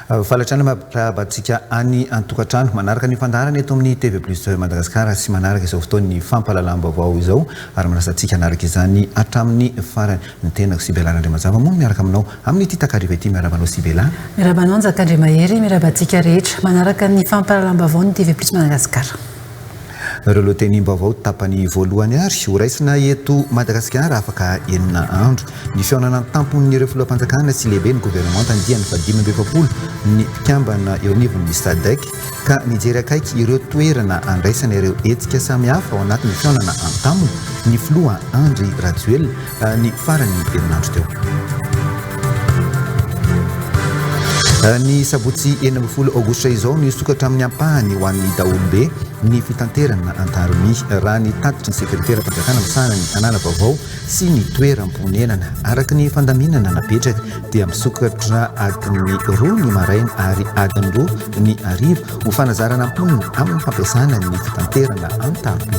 Falatrana mampiavatsika any antokatrano manaraka ny fandarana eto amin'ny TV+ Madagasikara sy manaraka izao fotoana ny fampahalalam-baovao izao ary manasantsika anaraka izany hatramin'ny farany ny tenako Sibela Andriamazava moa miaraka aminao amin'ny ity takariva ity miarabanao Sibela. Mirabanao Njakandre Mahery mirabantsika rehetra manaraka ny fampahalalam-baovao ny TV+ Madagasikara. Ireo lohatenim-baovao tapany voalohany ary horaisina eto Madagasikara afaka enina andro ny fihaonana tampon'ireo filoham-panjakana sy lehibe ny gouvernement andiany fa 2020 ny mpikambana eo anivon'ny SADC ka nijery akaiky ireo toerana andraisana ireo hetsika samihafa ao anatin'ny fihaonana antamony ny filoha Andry Rajoelina ny farany herinandro teo. Ny sabotsy 20 aogositra izao ny sokatra amin'ny ampahany ho an'ny daholobe ny fitanterana antarimi raha ny tatitry ny sekretera mpanjakana misana ny anana vaovao sy ny toeram-ponenana araka ny fandaminana napetraka dia misokatra adiny 2 ny maraina ary adiny 2 ny ariva ho fanazarana amponina amin'ny fampiasana ny fitanterana antarimi.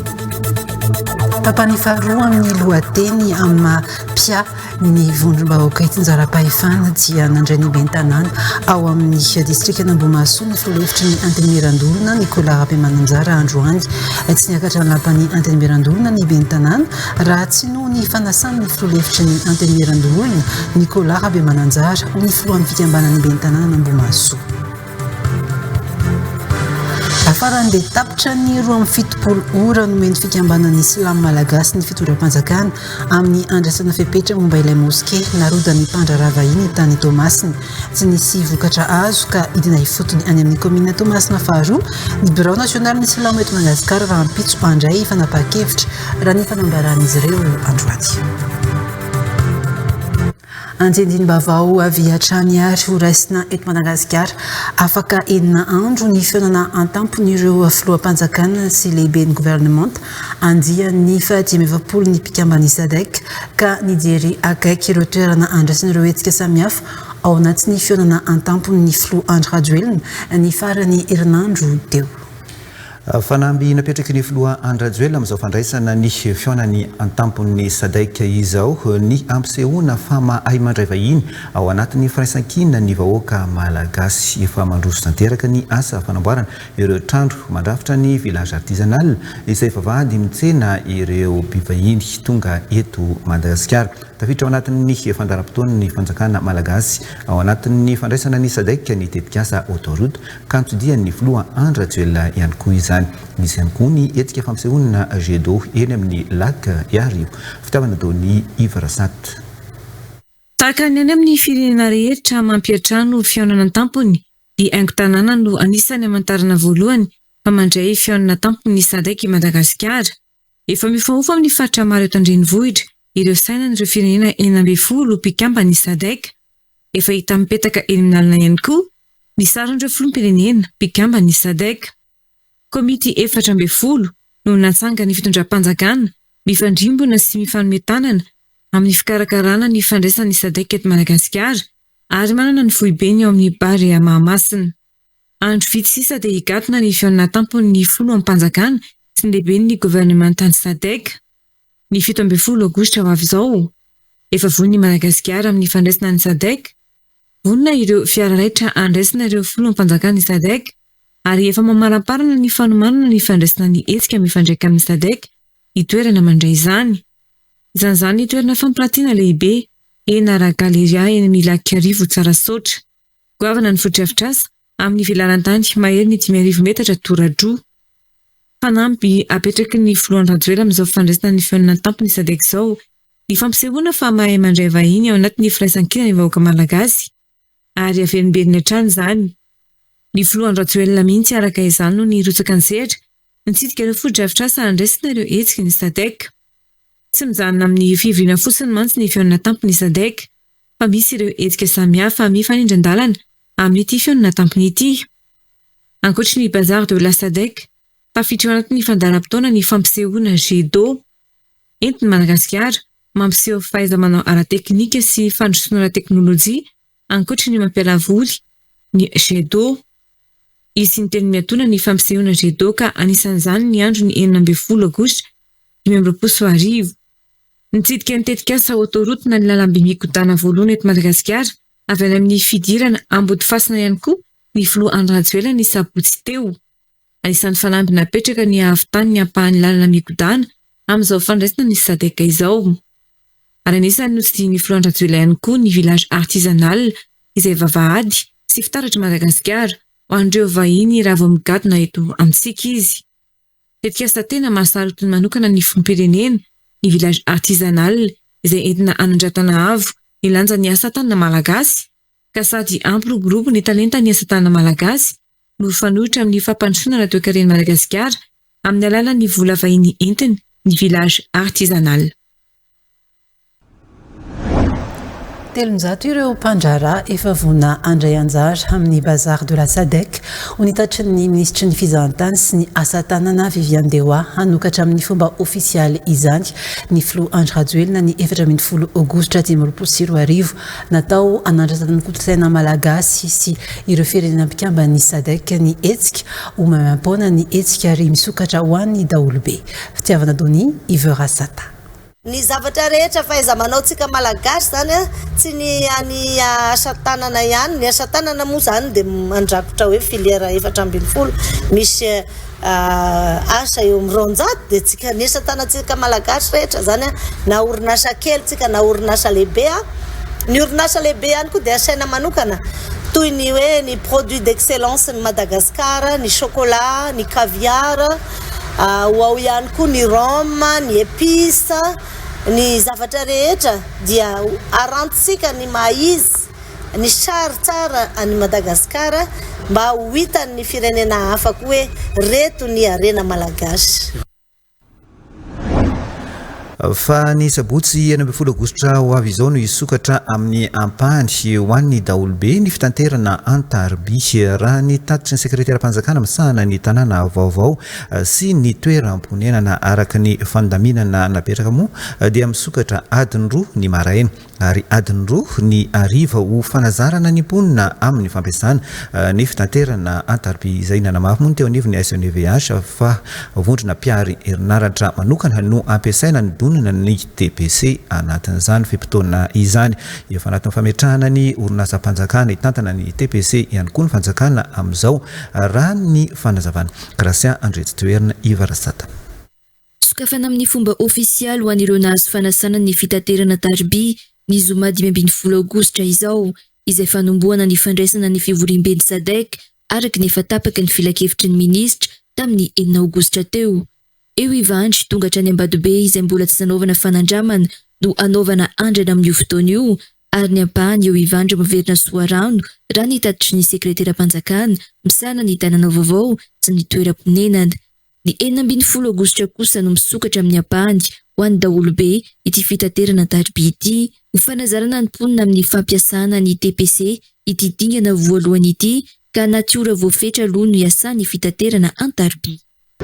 Tapany faharoa amin'ny lohateny amin'ny pia ny vondrom-bahoaka itinjara-pahefana dia nandray ny bentanana ao amin'ny distrika Ambohimaso ny filoham-hevitry ny antenimiran-dolona Nicolas Rabemananjara androany tsy niakatra ny lampany antenimiran-dolona ny bentanana raha tsy noho ny fanasana ny filoham-hevitry ny antenimiran-dolona Nicolas Rabemananjara ny filohan'ny fikambanany bentanana Ambohimaso. Afaran'ny dia tapitra ny 27 ora nomeny fikambanan'ny Islam Malagasy ny fitondram-panjakana amin'ny andrasana fepetra momba ilay moské narodan'ny mpandrarava iny tany Tomasina tsy nisy vokatra azo ka idina ifotony any amin'ny komina Tomasina faharoa ny Bureau National ny Islam eto Madagasikara raha ampitso andray fanapa-kevitra raha ny fanambaran'izy ireo androany. Anjendiny-bavao avy hatrany ary horaisina eto Madagasikara afaka enina andro ny fihaonana antampon'ireo filoham-panjakana sy lehibe ny gouvernement andian'ny 2020 ny mpikambany SADC ka nijery akaiky ireo toerana andraisana ireo hetsika samihafa ao anatin'ny fihaonana antampon'ny filoha Andry Rajoelina ny farany herinandro teo. Fanamby napetraky ny filoha Andry Rajoelina amin'izao fandraisana ny fihaonany antampon'ny SADC izao ny ampisehoana fa mahay mandray vahiny ao anatin'ny firaisan-kina ny vahoaka malagasy efa mandroso tanteraka ny asa fanamboarana ireo trano mandrafitra ny village artisanal izay efa vady mitsena ireo mpivahiny tonga eto Madagasikara. Tafiditra ao anatin'ny fandaram-potoana ny fanjakana malagasy ao anatin'ny fandraisana ny SADC ny tetikasa autoroute kantodian'ny filoha Andry Rajoelina ihany koa izany. Misy ihany koa ny hetsika fampisehoana jet d'eau eny amin'ny lac Iarivo. Fitaovana Dony Ivarasat. Tahaka ny any amin'ny firenena rehetra mampiatrano fihaonana tampony ny haingon-tanàna no anisany hamantarana voalohany fa mandray fihaonana tampony SADC i Madagasikara. Efa mifahofa amin'ny faritra maro eto an-drenivohitra ireo sainan'ireo firenena 12 mpikambany SADC. Efa hita mipetaka eny amin'ny lalana ihany koa ny saran'ireo filoham-pirenena mpikambany SADC. Komity 14 no natsanga ny fitondram-panjakana mifandrimbona sy mifanometanana amin'ny fikarakarana ny fandraisana ny SADC eto Madagasikara ary manana ny foibeny ao amin'ny bary Mahamasina. Andro vitsy sisa dia higatona ny fihaonana tampon'ny filoham-panjakana sy ny lehiben'ny gouvernementany SADC. Ny 17 aogositra ho avy izao efa von'ny Madagasikara amin'ny fandraisana ny SADC. Vonina ireo fiara raitra andraisana ireo filoham-panjakana ny SADC ary efa mamaramparana ny fanomanana ny fandraisana ny hetsika mifandraika amin'ny SADC itoerana mandray izany. Izany ny toerana fampirantiana lehibe eny Ara-Galeria eny amin'ny lac Iarivo tsara sotra. Goavana ny foto-drafitr'asa amin'ny velaran-tany mahery ny 5,000 metatra toradroa. Fanampy apetraky ny filoha Andry Rajoelina amin'izao fandraisana ny fihaonana tampony SADC izao ny fampisehoana fa mahay mandray vahiny ao anatin'ny firaisan-kina ny vahoaka malagasy ary averimberiny hatrany izany. Ny filoha Andry Rajoelina mihitsy araka izany no nirotsaka ny sehatra nitsidika ireo foto-drafitr'asa andraisana ireo hetsika ny SADC. Tsy mijanona amin'ny fivoriana fotsiny mantsy ny fihaonana tampony SADC fa misy ireo hetsika samihafa mifanindran-dalana amin'ity fihaonana tampony ity. Ankoatry ny bazar de la SADC tafiditra ao anatin'ny fandaram-potoana ny fampisehoana jet d'eau entin'ny Madagasikara mampiseho fahaiza-manao ara-teknika sy fandrosoana ara-teknôlôjia ankoatry ny mampiala voly ny jet d'eau. Izy ny teny miatoana ny fampisehoana jet d'eau ka anisan'izany ny andro ny 12 aogositra 2020. Nitsidika ny tetikasa autoroute na ny lalam-by mikodana voalohany eto Madagasikara avy any amin'ny fidirana ambody fasina ihany koa ny filoha Andry Rajoelina ny sabotsy teo. Anisan'ny fanampy napetraka ny ahavitany ny ampahany lalana mikodana amin'izao fandraisana ny SADC izao. Ary anisany notsidihin'ny ny filoha Andry Rajoelina ihany koa ny village artisanal izay vavahady sy fitaratra Madagasikara ho an'ireo vahiny raha vao migadona eto amintsika izy. Tetikasa tena mahasarotiny manokana ny filoham-pirenena ny village artisanal izay entina anandratana avo ny lanja ny asa tanana malagasy ka sady ampiroborobo ny talenta ny asa tanana malagasy no fanohitra amin'ny fampandrosoana toe-karen'i Madagasikara amin'ny alalan'ny vola vahiny entiny ny village artisanal. Telonjato ireo mpandrara efa vona andray anjara amin'ny bazar de la SADC ho nitatry ny ministry ny fizahantany sy ny asa tanana Viviane Dewa hanokatra amin'ny fomba ofisialy izany ny filoha Andry Rajoelina ny 14 aogositra 2024 natao anandratana ny kolontsaina malagasy sy ireo firenena mpikambana ny SADC ny hetsika ho maimampona ny hetsika ary misokatra ho an'ny daholobe. Fitiavana Doni Iver Rasata. Ny zavatra rehetra fahaiza-manao tsika malagasy zany tsy ny any asa tanana ihany, ny asa tanana moa zany dia mandrakotra hoe filière 440 misy asa eo amin'ny 200 dia tsika ny asa tanantsika malagasy rehetra zany na orinasa kely tsika na orinasa lehibe ny orinasa lehibe ihany koa dia asaina manokana toy ny hoe ny produit d'excellence ny Madagasikara, ny chocolat, ny caviar, ao ihany koa ny rhum, ny épice, ny zavatra rehetra dia arantsika ny maizy, ny sary tsara any Madagasikara mba ho hitan'ny firenena hafa koa hoe reto ny arena malagasy. Fa ny sabotsy 12 aogositra ho avy izao no isokatra amin'ny ampahany ho an'ny daholobe ny fitanterana Antarby raha ny tatitry ny sekretera-panjakana misahana ny tanàna vaovao sy ny toeram-ponenana araka ny fandaminana napetraka moa dia misokatra adiny 2 ny maraina ary adiny 2 ny ariva ho fanazarana ny mponina amin'ny fampiasana ny fitanterana Antarby izay nanamafy moa ny teo anivony SNVH fa vondrona piary herinaratra manokana no ampiasaina ny ny TPC anatin'izany fimpitona izany efa anatin'ny fametrahana ny orinasa-panjakana hitantana ny TPC ihany koa ny fanjakana amin'izao raha ny fanazavana. Gracia Andretsy Toerina Ivarasata. Sokafana amin'ny fomba ofisialy ho an'ireo nahazo fanasana ny fitaterana Antarby ny zoma 15 aogositra izao izay fanombohana ny fandraisana ny fivoriam-ben'ny SADC araka ny efa tapaka ny filakevitry ny minisitra tamin'ny 9 aogositra teo. Eo ivandry tonga hatrany Ambatobe izay mbola tsy nanaovana fanandramana no anaovana andrana amin'io fotoana io ary ny ampahany eo ivandry maverina soarano raha ny tatitry ny sekretera-panjakana misana ny tanàna vaovao sy ny toeram-ponenana. Ny 12 aogositra kosa no misokatra amin'ny ampahany ho an'ny daholobe ity fitaterana Antarby ity ho fanazarana ny mponina amin'ny fampiasana ny TPC ity dingana voalohany ity ka natiora voafetra aloha no iasany fitaterana Antarby.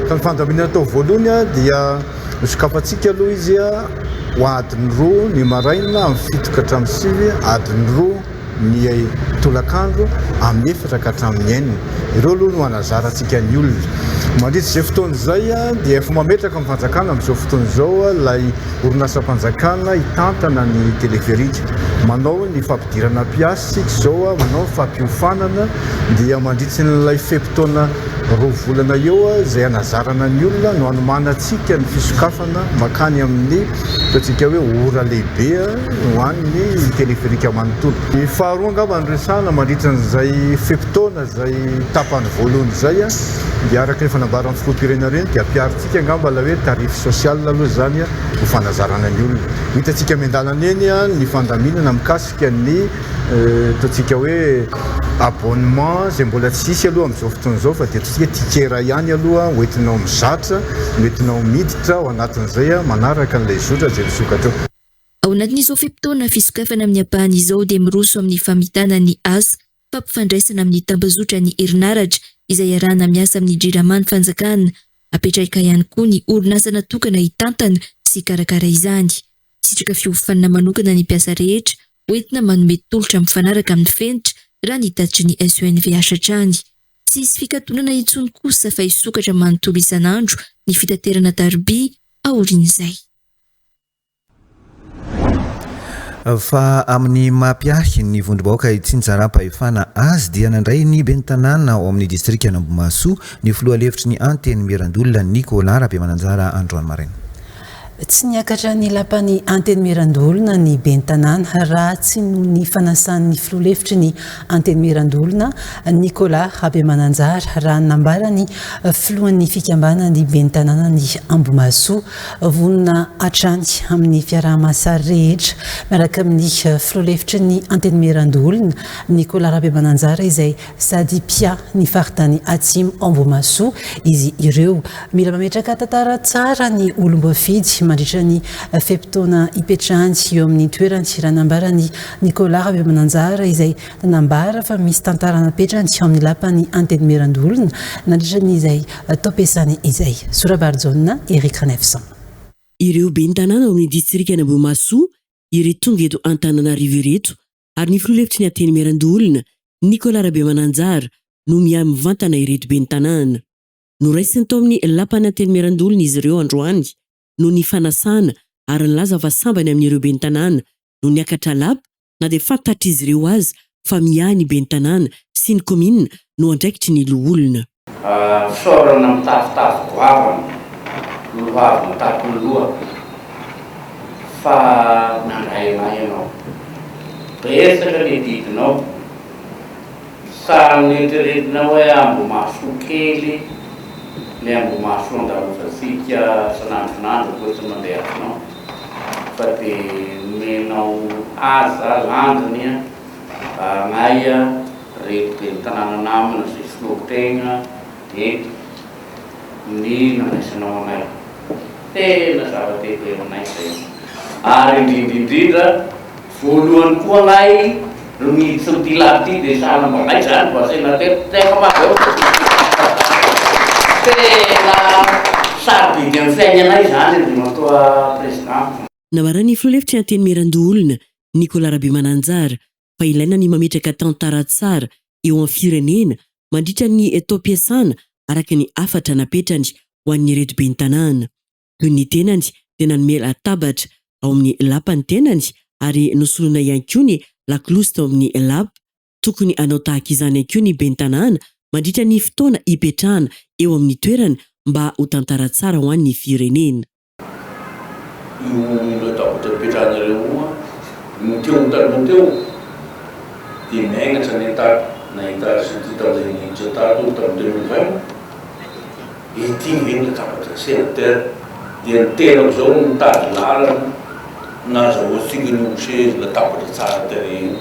Kan fandaminana tao voalohany dia misokafantsika aloha izy ho adiny 2 ny maraina amin'ny 7 ka hatramin'ny 9, adiny 2 ny tolakandro amin'ny 4 ka hatramin'ny 9. Ireo aloha no anazarantsika ny olona. Mandritra izay fotoana izay dia efa mametraka amin'ny fanjakana amin'izao fotoana izao ilay orinasa-panjakana hitantana ny teleferika. Manao ny fampidirana mpiasa izao, manao fampiofanana dia mandritra n'ilay fepitaona 2 volana eo izay anazarana ny olona no anomanantsika ny fisokafana makany amin'ny ataontsika hoe ora lehibe ho an'ny teleferika manontolo. Ny faharoa angamba ny resahana mandritra n'izay fepitaona izay tapany voalohany izay dia araka ny fanambaran'ny filoham-pirenena reny dia ampiarintsika angamba la hoe tarify sosial aloha zany ho fanazarana ny olona. Hitantsika miandalana eny ny fandaminana mikasika ny ataontsika hoe abonnement izay mbola tsisy aloha amin'izao fotoana izao fa dia ataontsika tikera ihany aloha hoentinao mizatra, hoentinao miditra ao anatin'izay manaraka n'ilay zotra izay misokatra eo. Ao anatin'izao fimpitona fisokafana amin'ny ampahany izao dia miroso amin'ny famitana ny asa fampifandraisana amin'ny tambazotra ny herinaratra izay arahana miasa amin'ny jiramany fanjakana. Apetraka ihany koa ny orinasa natokana hitantana sy karakara izany. Sitraka fiofanana manokana ny mpiasa rehetra hoentina manome tolotra mifanaraka amin'ny fenitra raha ny tatitry ny SNVH hatrany. Tsisy fikatonana intsony kosa fa isokatra manontolo isan'andro ny fitaterana Antarby aorian'izay. Fa amin'ny mampiahy ny vondrom-bahoaka Tsinjaram-pahefana azy dia nandray ny ben'ny tanàna ao amin'ny distrika Ambohimasoa ny filoha lefitry ny anteny Mirandolona Nicolas Rabemananjara androany maraina. Tsy niakatra ny lapany anteny Mirandolona ny ben'ny tanàna raha tsy noho ny fanasan'ny filoha lefitry ny anteny Mirandolona Nicolas Rabemananjara raha nambarany filohan'ny fikambanany ben'ny tanàna ny Ambohimasoa vonona hatrany amin'ny fiaraha-masary rehetra miaraka amin'ny filoha lefitry ny anteny Mirandolona Nicolas Rabemananjara izay sady pia ny faritany atsimo Ambohimasoa izy ireo mila mametraka tantara tsara ny olom-boafidy mandritra ny feptaona ipetrahany eo amin'ny toerany raha nambarany Nicolas Rabemananjara izay nambara fa misy tantara napetrany eo amin'ny lapany anteny Mirandolona nandritra ny izay taom-piasany izay. Sorabarjona Eric Renefson. Ireo ben'ny tanàna ao amin'ny distrika Ambohimasoa ireto tonga eto Antananarivo ireto ary ny filoha lefitry ny anteny Mirandolona Nicolas Rabemananjara no mihamivantana ireto ben'ny tanàna. Noraisiny tao amin'ny lapany anteny Mirandolona izy ireo androany no ny fanasana ary nilaza fa sambany amin'ireo ben'ny tanàna no niakatra lapa na dia fantatra izy ireo azy fa miahy ny ben'ny tanàna sy ny komina no andraikitry ny loholona. Fisaorana mitafitafy goavana lovavy mitafy ny loha fa nandrainay ianao resaka le didinao samy neritreretinao hoe Ambohimasoa kely le Ambohimasoa andalosasika sanandronandro koa tsy mandeha atinao fa dia menao aza landiny agnaia reto ben'ny tanàna namana sy filoha-tegna eto ny nanaisanao anay tena zava-dehibe aminay zay ary indrindrindrindra voalohany koa anay no miditsy ny tilady ty dia sahala aminay zany mba sena tena mahao tena sarobidy amin'ny fiainanay zany ny matoa président. Namarany filoha lefitry ny anteny Mirandolona Nicolas Rabemananjara fa ilaina ny mametraka tantara tsara eo amin'ny firenena mandritra ny taom-piasana araka ny afatra napetrany ho an'ny reto ben'ny tanàna. Toy ny tenany dia nanome latabatra ao amin'ny lapany tenany ary nosolona ihany koa ny lakolosy tao amin'ny lapa. Tokony anao tahaka izany ihany koa ny ben'ny tanàna mandritra ny fotoana ipetrahana eo amin'ny toerana mba ho tantara tsara ho an'ny firenena. Io latabatra ipetrahanareo no teo mitaloha teo dia miainatra ny nahita sy ty tamin'izay nitsatato tamin'ny 2020 ity ny latabatra sénateur dia ny tenako zao mitady lalana nazahoantsika ny mose latabatra tsara tare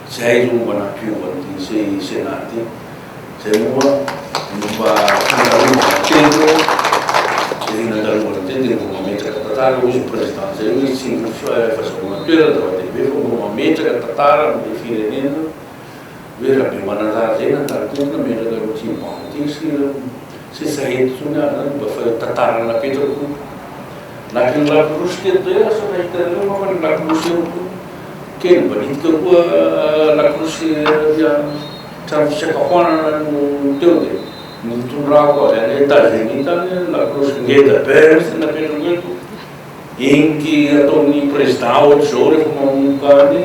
zay zao mba nampiovan'ity sénat ty zay moa mba fandalovana teno zay nandalovana teny dia mba mametraka tantara ozy président zay hoe tsy fahazahoana toerana zava-dehibe fa mba mametraka tantara amin'ny firenena hoe Rabemananjara zay nandalovana metraka rotimbanty sy sahety tsony ary mba fa tantara napetrako naky ny lakolosy teto zay asa nahitanareo mafa ny lakolosy kely mba nihitika koa lakolosy trano fisakafoanana no teo dia nitondrako azy any États-Unis tany lakolosy ngeda be sy napetrako eto iniky ataon'ny président ohatry zao rehefa mamonoka any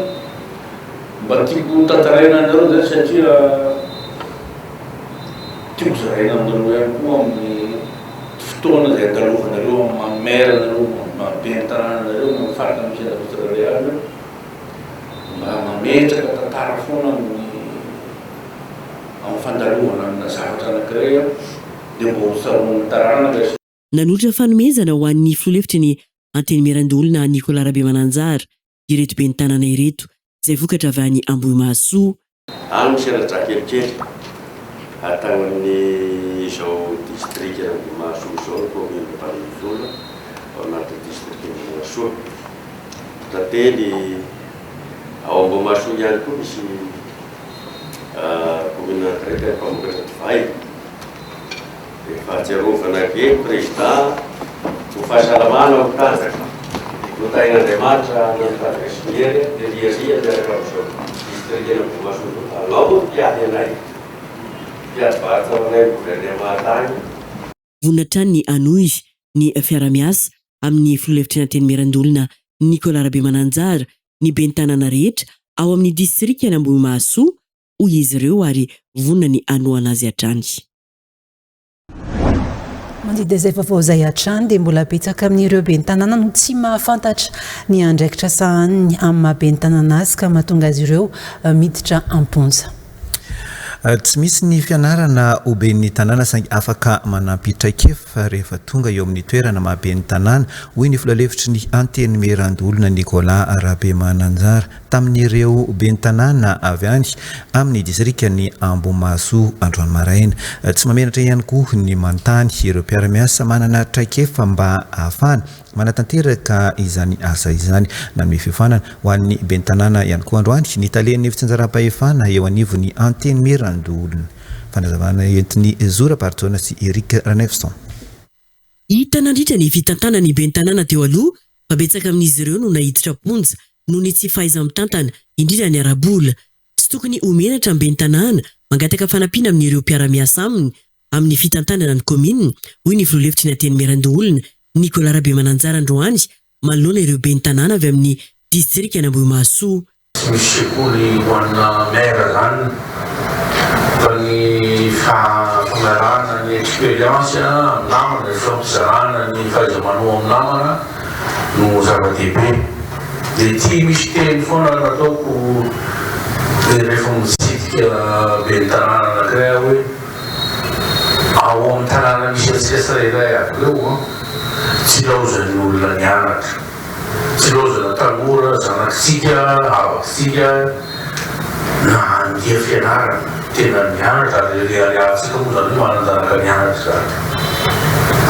mba tiako tantaraina anareo zany satria tiako zaraina aminareo ihany koa amin'ny fotoana zay andalovanareo mamera anareo maben'ny tanànanareo mafaraka misy administrare azy mba mametraka tantara foana amin'ny fandalovana amina zavatra anankiray dia mba ho saroan'ny taranaka. Nanotra fanomezana ho an'ny filoha lefitry ny anteny Mirandolona Nicolas Rabemananjara ireto ben'ny tanàna ireto izay vokatra avy any Ambohimasoa. Any misy raha kelikely atao amin'ny izao distrika Ambohimasoa izao commune de Palaisola ao anaty distrika Ambohimasoa. Tately ao Ambohimasoa ihany koa misy commune anankiray mpamokatra divay dia fahatsiarovana ke président ho fahasalamana ao tanjaka no tain'Andriamanitra nanitazaka sinery dia liaria miaraka amin'izao distrika Ambohimasoa alao piady anay piady vatsa anay gouvernement tany. Voninahitany ny anoy ny fiara-miasa amin'ny filoha lefitry ny anteny Mirandolona Nicolas Rabemananjara ny bentanana rehetra ao amin'ny distrika Ambohimahasoa hoy izy ireo ary vonona ny anoana azy hatrany. Mandidy izay vaovao izay hatrany dia mbola betsaka amin'ireo bentanana no tsy mahafantatra ny andraikitra sahany amin'ny mahabentanana azy ka mahatonga azy ireo miditra amponja. Tsy misy ny fianarana ho ben'ny tanàna saingy afaka manampy traikefa rehefa tonga eo amin'ny toerana mahaben'ny tanàna hoy ny filalefitry ny anteny merandolona Nicolas Rabemananjara tamin'ireo ben'ny tanàna avy any amin'ny distrika ny Ambohimahasoa androany maraina. Tsy mamenatra ihany koa ny manontany ireo mpiara-miasa manana traikefa mba ahafahana manatanteraka izany asa izany na amin'ny fifanana ho an'ny ben'ny tanàna ihany koa androany ny talen'ny fitsinjaram-pahefana eo anivon'ny anteny merandolona. Fanazavana entiny Zora Partona sy Eric Ranefson. Hita nandritra ny fitantana ny ben'ny tanàna teo aloha fa betsaka amin'izy ireo no nahiditra ponja noho ny tsy fahaiza-mitantana indrindra ny arabola. Tsy tokony homenatra ny ben'ny tanàna mangataka fanampiana amin'ireo mpiara-miasa aminy amin'ny fitantanana ny komina hoy ny filoalefitry ny anteny merandolona Nicolas Rabemananjara androany manoloana ireo ben'ny tanàna avy amin'ny distrika Ambohimahasoa. Misy sekoly ho anna maire zany fa ny famarana ny expérience amin'ny namana ny fampizarana ny fahaiza-manao amin'ny namana no zava-dehibe. Dia ty misy teny foana nataoko rehefa mitsidika ben'ny tanàna anankiray hoe ao amin'ny tanàna misy atsirairay aby reo tsy laozan'ny olona nianatra, tsy laozana tanora zanakitsika avatsika na ndia fianarana tena nianatra ary ariatsika moa zany hoe mananjanaka nianatra zany.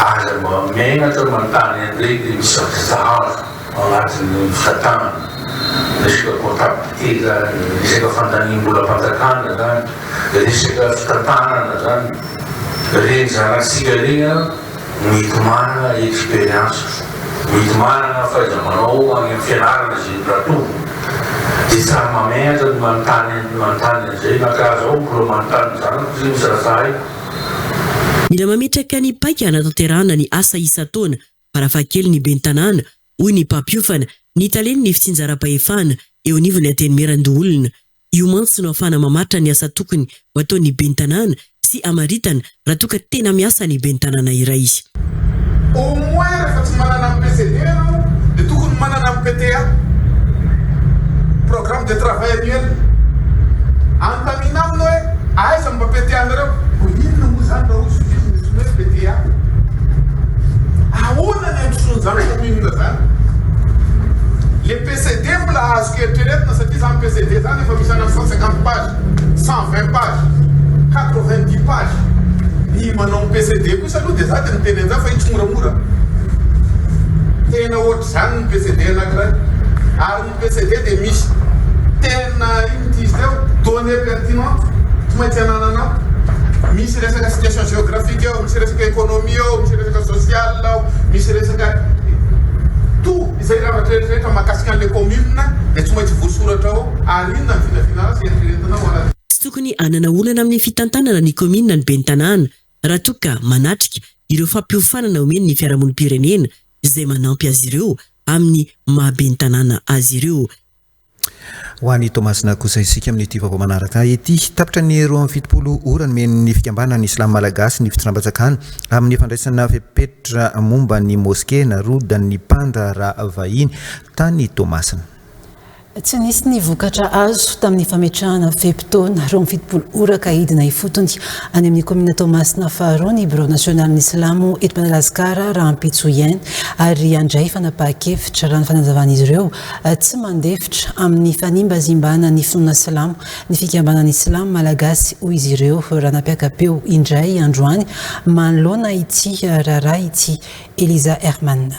Aza mba menatra manontany an'ireny dia misy zahazo agnatin'ny fitantanana, resaka comptabilité zany, resaka fandaniam-bola mpanjakana zany, resaka fitantanana zany. Reny zanakitsika reny mety manana expérience, mety manana fahaiza-manao any amin'ny fianarana izay ratovo. Dia tsara mamehatra ny manontany an'izay nakaza ao mbola manontany zanako zay misy rasahay. Mila mametraka ny paika hanatanterahana ny asa isa-taona farafahakeliny ny ben'ny tanàna hoy ny mpampiofana ny taleny ny fitsinjaram-pahefana eo anivon'ny anteny merandolona. Io mantsy no ahafahana mamatra ny asa tokony ho ataon'ny ben'ny tanàna sy amaritana raha toa ka tena miasa ny ben'ny tanàna iray. Au moins rehefa tsy manana amin'ny PCD ianao dia tokony manana amin'ny PTA, programme de travail annuel. Antamina aminy hoe aiza mba PTA anareo inona moa zany raha sofisiny hoe PTA. Ahoana ny androsony zany commune zany? Le PCD mbola azoko eritreretina satria zany PCD zany efa misy ana 150 page, 120 page, 90 page. I manao PCD kosa aloha dia za dia niteny an'izany fa itsy moramora. Tena ohatry zany ny PCD anankiray. Ary ny PCD dia misy tena ino ty izy teo données pertinentes tsy maintsy anananao. Misy resaka situation géographique ao, misy resaka économie ao, misy resaka social ao, misy resaka tout izay ravatra rehetrarehetra mahakasika an'ilay commune dia tsy maintsy voasoratra ao ary inona ny finafinana sy eritreretinao ana. Tsy tokony anana olana amin'ny fitantanana ny komina ny ben'ny tanàna raha toa ka manatrika ireo fampiofanana omeny ny fiarahamonim-pirenena izay manampy azy ireo amin'ny mahaben'ny tanàna azy ireo. Ho an'ny Tomasina kosa isika amin'ny ity vaovao manaraka ity tapitra ny 27 ora ny fikambanana Islam Malagasy ny fitsinam-patsakana amin'ny fandraisana fepetra momba ny moské na rodan'ny mpandra vahiny tany Tomasina. Tsy nisy ny vokatra azo tamin'ny fametrahana feptaona 27 ora ka hidina ifotony any amin'ny komina Tomasina faharoa ny Bureau National ny Islamo eto Madagasikara raha Ampitsoyen ary andray fanapahan-kevitra raha ny fanazavana izy ireo tsy mandefitra amin'ny fanimbazimbana ny finoana Silamo ny fikambanana Islam Malagasy hoy izy ireo raha nampiaka-peo indray androany manoloana ity raharaha ity Eliza Herman.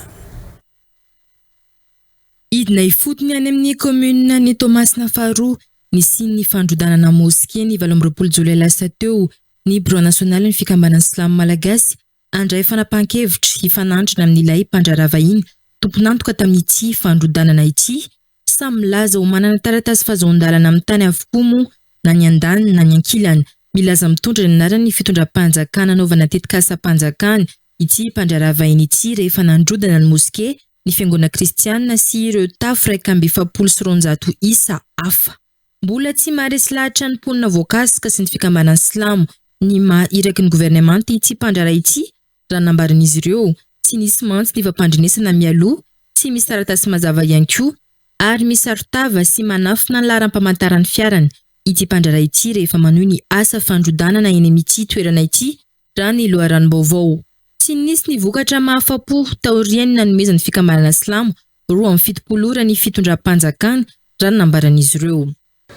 Hidina ifotony any amin'ny komuna ny Tomasina faharoa ny siny fandrodanana moské ny 12 jolay lasa teo ny Bureau National ny fikambanana Islam Malagasy andray fanapahan-kevitra hifanandrana amin'ilay mpandrara vahiny tomponantoka tamin'ity fandrodanana ity samy milaza ho manana taratasy fahazoan-dalana amin'ny tany avokoa moa na ny andaniny na ny ankilany milaza mitondra ny anarany fitondram-panjakana anaovana tetikasa-panjakana ity mpandrara vahiny ity rehefa nandrodana ny moské ny fiangonana kristianina sy ireo tafo 170 isa hafa. Mbola tsy maharesy lahatra ny mponina voakasika sy ny fikambanana silamo ny mahiraky ny gouvernemanta ity mpandrara ity raha nambaran'izy ireo tsy nisy mantsy ny fampandrinesana mialoha, tsy misy taratasy mazava ihany koa ary misy arotava sy manafina ny laharam-pamantarany fiarany ity mpandrara ity rehefa manohy ny asa fandrodanana eny amin'ity toerana ity raha ny loharanom-baovao. Tsy nisy ny vokatra mahafapo taoriany nanomezan'ny fikambanana silamo 27 ny fitondram-panjakana raha nambaran'izy ireo.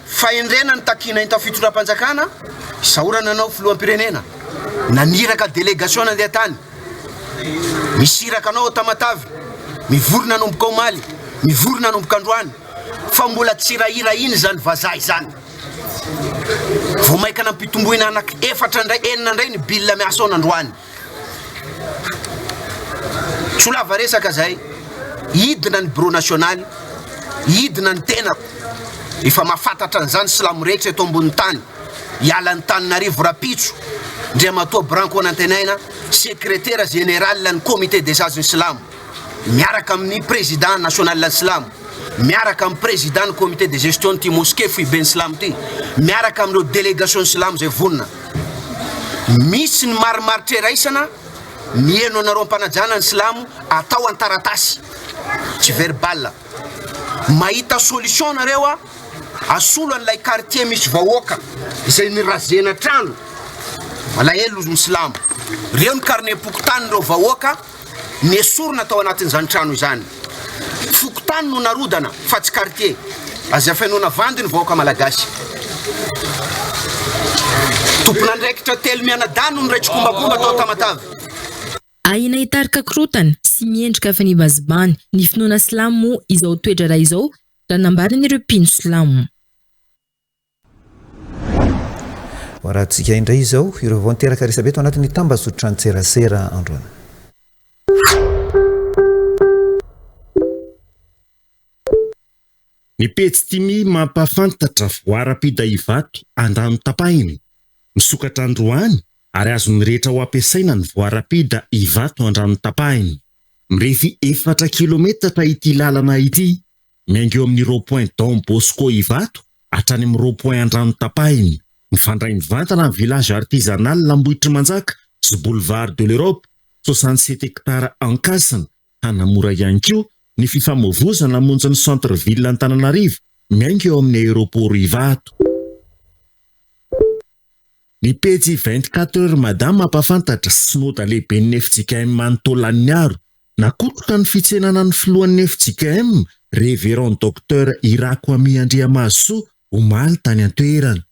Fahendrena ny takina enta fitondram-panjakana isaorana anao filoham-pirenena naniraka délégation nandeha tany misiraka anao Tamatavy mivorona anomboka Omaly mivorona anomboka Androany fa mbola tsy rahira iny zany vazaha izany vao maikana ampitomboina anaky 4 ndray 4 ndray ny billa miasa ao Androany tsolava resaka zay idina ny bureau national idina ny tena efa mahafantatra an'izany silamo rehetra eto ambony tany hiala ny Tananarivo Rapitso Ndriamatoa Branco Nantenaina secrétaire général ny comité des sages silamo miaraka amin'ny président national la silamo miaraka amin'ny président ny comité de gestion ty mosquée Fiben Silamo ty miaraka amin'ireo délégation silamo zay vonona misy ny marimaritra raisana mieno anareo ampanajana ny silamo atao antaratasy tsy verbal mahita solution nareo asolo an'ilay quartier misy vahoaka izay nirazena trano malahelo ny silamo reo ny carnet pokotany reo vahoaka ny esorona atao anatin'izany trano izany fokotany no narodana fa tsy quartier aza fainona vandy ny vahoaka malagasy tompona ndraikitra telo mianadano ny raitsykombakomba atao Tamatavy aina hitarika korotana sy miendrika fa nibazibany ny finoana silamo izao toetra raha izao raha nambaran'ireo mpino silamo. Rahantsika indray izao ireo vao niteraka resabeto anatin'ny tambazotra an-tserasera androana. Ny petsy timy mampafantatra voara-pida ivato andrano tapahiny misokatra Androany ary azony rehetra ho ampiasaina ny voara-pida ivato andrano tapahiny mirefy 4 kilometatra ity lalana ity miaingo eo amin'ny rond-point Don Bosco ivato hatrany amin'ny rond-point andrano tapahiny mifandray mivantana amin'ny village artisanal Lambohitra Manjaka sy boulevard de l'Europe 67 hectares ankasina hanamora ihany koa ny fifamoivoizana monja ny centre ville Antananarivo miaingo eo amin'ny aéroport ivato. Ny pejy 24 heures madame mampafantatra synota lehibe ny FJKM Manotolan'ny aro nakotroka ny fitsenana ny filohan'ny FJKM Révérend Docteur Irako Ami Andriamasoa omaly tany an-toerana.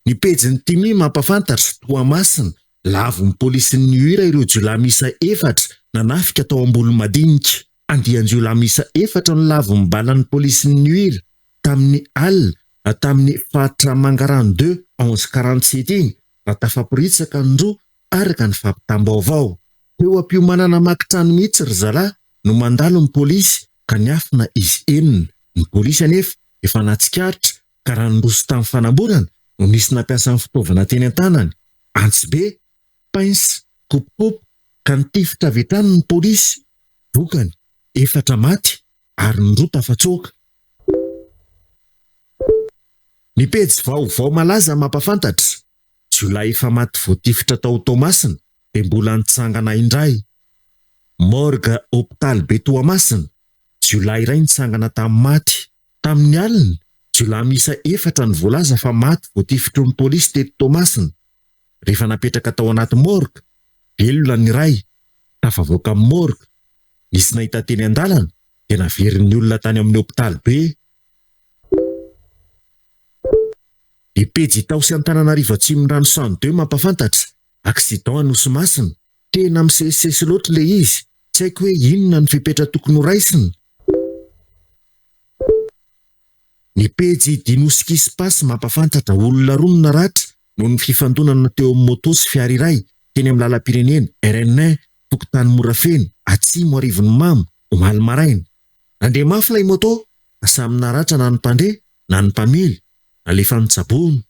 Ny pejy 5 mampafantatra Toamasina lavo ny polisin'ny hira ireo jiolahy misa 4 nanafika tao Ambolo-Madinika andian-jiolahy misa 4 no lavo mibalan'ny polisin'ny hira tamin'ny alina tamin'ny fatra Mangarano 2 11:47 iny raha tafaporitsaka ny roa araka ny fampitam-baovao teo am-piomanana makitrano mihitsy ry zalahy no mandalo ny polisy ka niafina izy enina ny polisy anefa efa natsikaritra ka raha noroso tamin'ny fanamborana no nisy nampiasa ny fitaovana teny an-tanany antsibe pince kopokopy ka nitifitra avy hatrany ny polisy vokany 4 maty ary ny roa tafatsoaka. Ny pejy vaovao malaza mampafantatra jiolahy efa maty voatifitra tao Toamasina dia mbola nitsangana indray. Morgue hôpital be Toamasina jiolahy iray nitsangana tamin'ny maty. Tamin'ny alina jiolahy misa 4 ny voalaza fa maty voatifitro ny polisy teto Toamasina. Rehefa napetraka tao anaty morgue velona ny iray tafavoaka amin'ny morgue nisy nahita teny an-dalana dia naverin'ny olona tany amin'ny hôpital be. Ny pejy tao sy Antananarivo Atsimondrano 102 mampafantatra accident Anosimasina tena misesisesy loatra le izy tsy haiko hoe inona ny fipetra tokony ho raisina. Ny pejy Dinosky Spas mampafantatra olona roa naratra noho ny fifandonana teo amin'ny moto sy fiara iray teny amin'ny lalam-pirenena RN1 tokotany Morafena Atsimo Arivon'ny Mamo omaly maraina. Nandeha mafy ilay moto samy naratra na ny mpandeha na ny mpamily alefa nitsabony.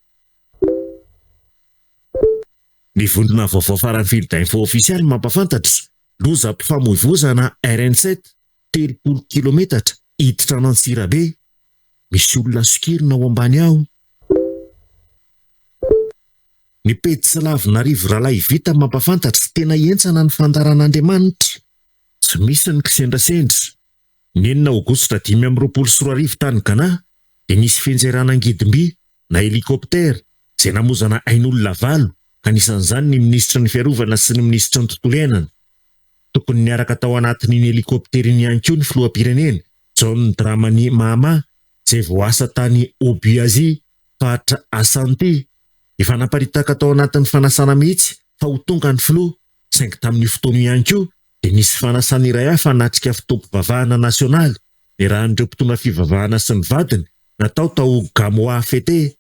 Ny vondrona vaovao faran'ny fil d'info officiel mampafantatra loza mpifamoivoizana RN7 30 kilometatra hiditra an'Antsirabe. Misy olona sokirina ao ambany ao. Ny pety Slavinarivo ralahy vita mampafantatra tena entsana ny fandaran'Andriamanitra. Tsy misy ny kisendrasendra. Ny 9 Aogositra 2024 tany Ghana dia nisy fenjerana angidimby na helikoptera izay namozana ain'olona 8, anisan'izany ny ministra ny fiarovana sy ny ministra ny tontolo iainana. Tokony niaraka tao anatin'iny helikoptera iny ihany koa ny filoham-pirenena John Dramani Mahama izay voasa tany Obuasi fahatra Asante. Efa naparitaka tao anatin'ny fanasana mihitsy fa ho tonga ny filoha, saingy tamin'ny fotoana ihany koa dia nisy fanasana iray hafa natrika fitaovam-pivavahana nasionaly. Ny rahan'ireo mpitondra fivavahana sy ny vadiny natao tao Gamoa Fete.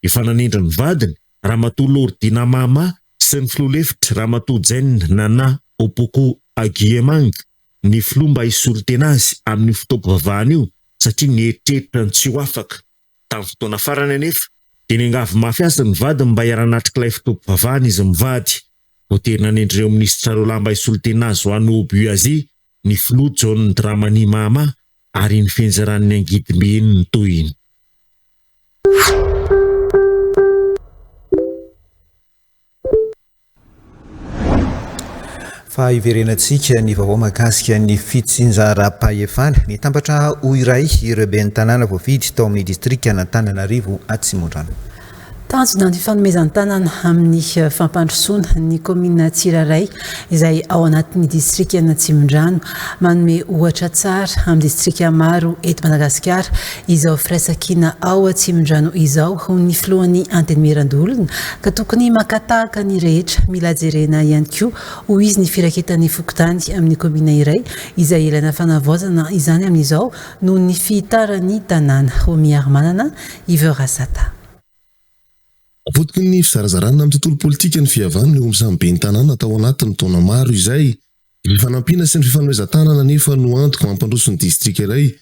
Efa nanindra ny vadiny Ramatoa Lordina Mahama sy ny filoha lefitra Ramatoa Jen Nana Opoku Agiemang ny filoha mba hisolo tena azy amin'ny fitaovam-pivavahana io satria nieritreritana ny tsy ho afaka. Tamin'ny fotoana farany anefa dia niangavy mafy azy ny vadiny mba hiara-natrik'ilay fitaovam-pivavahana izy mivady. Ho tena nanindreo ministra roa mba hisolo tena azy ho an'ny Obuasi ny filoha John Dramani Mahama ary ny fenjeran'ny angidimby ny toyiny. Fa iverenantsika ny vaovao mahakasika ny fitsinjaram-pahefana ny tambatra ho iray ireo ben'ny tanàna voafidy tao amin'ny distrika n'Antananarivo Atsimondrano. Tanjona ny fanomezan-tanana amin'ny fampandrosoana ny komina Tsiraray izay ao anatin'ny distrika n'Atsimondrano manome ohatra tsara amin'ny distrika maro eto Madagasikara izao firaisan-kina ao Atsimondrano izao ho ny filohan'ny antenimiran-dolona ka tokony makatahaka ny rehetra mila jerena ihany koa ho izy ny firaketan'ny fokontany amin'ny komina iray izay ilana fanavaozana izany amin'izao noho ny fitaran'ny tanàna ho miaro-manana Iverasata. Apotony ny fizarazarana amin'ny tontolo politika ny fihavana eo amin'ny samy ben'ny tanàna atao anatin'ny taona maro izay. Ny fanampiana sy ny fifanomezan-tanana nefa no antoka mampandroso ny distrika iray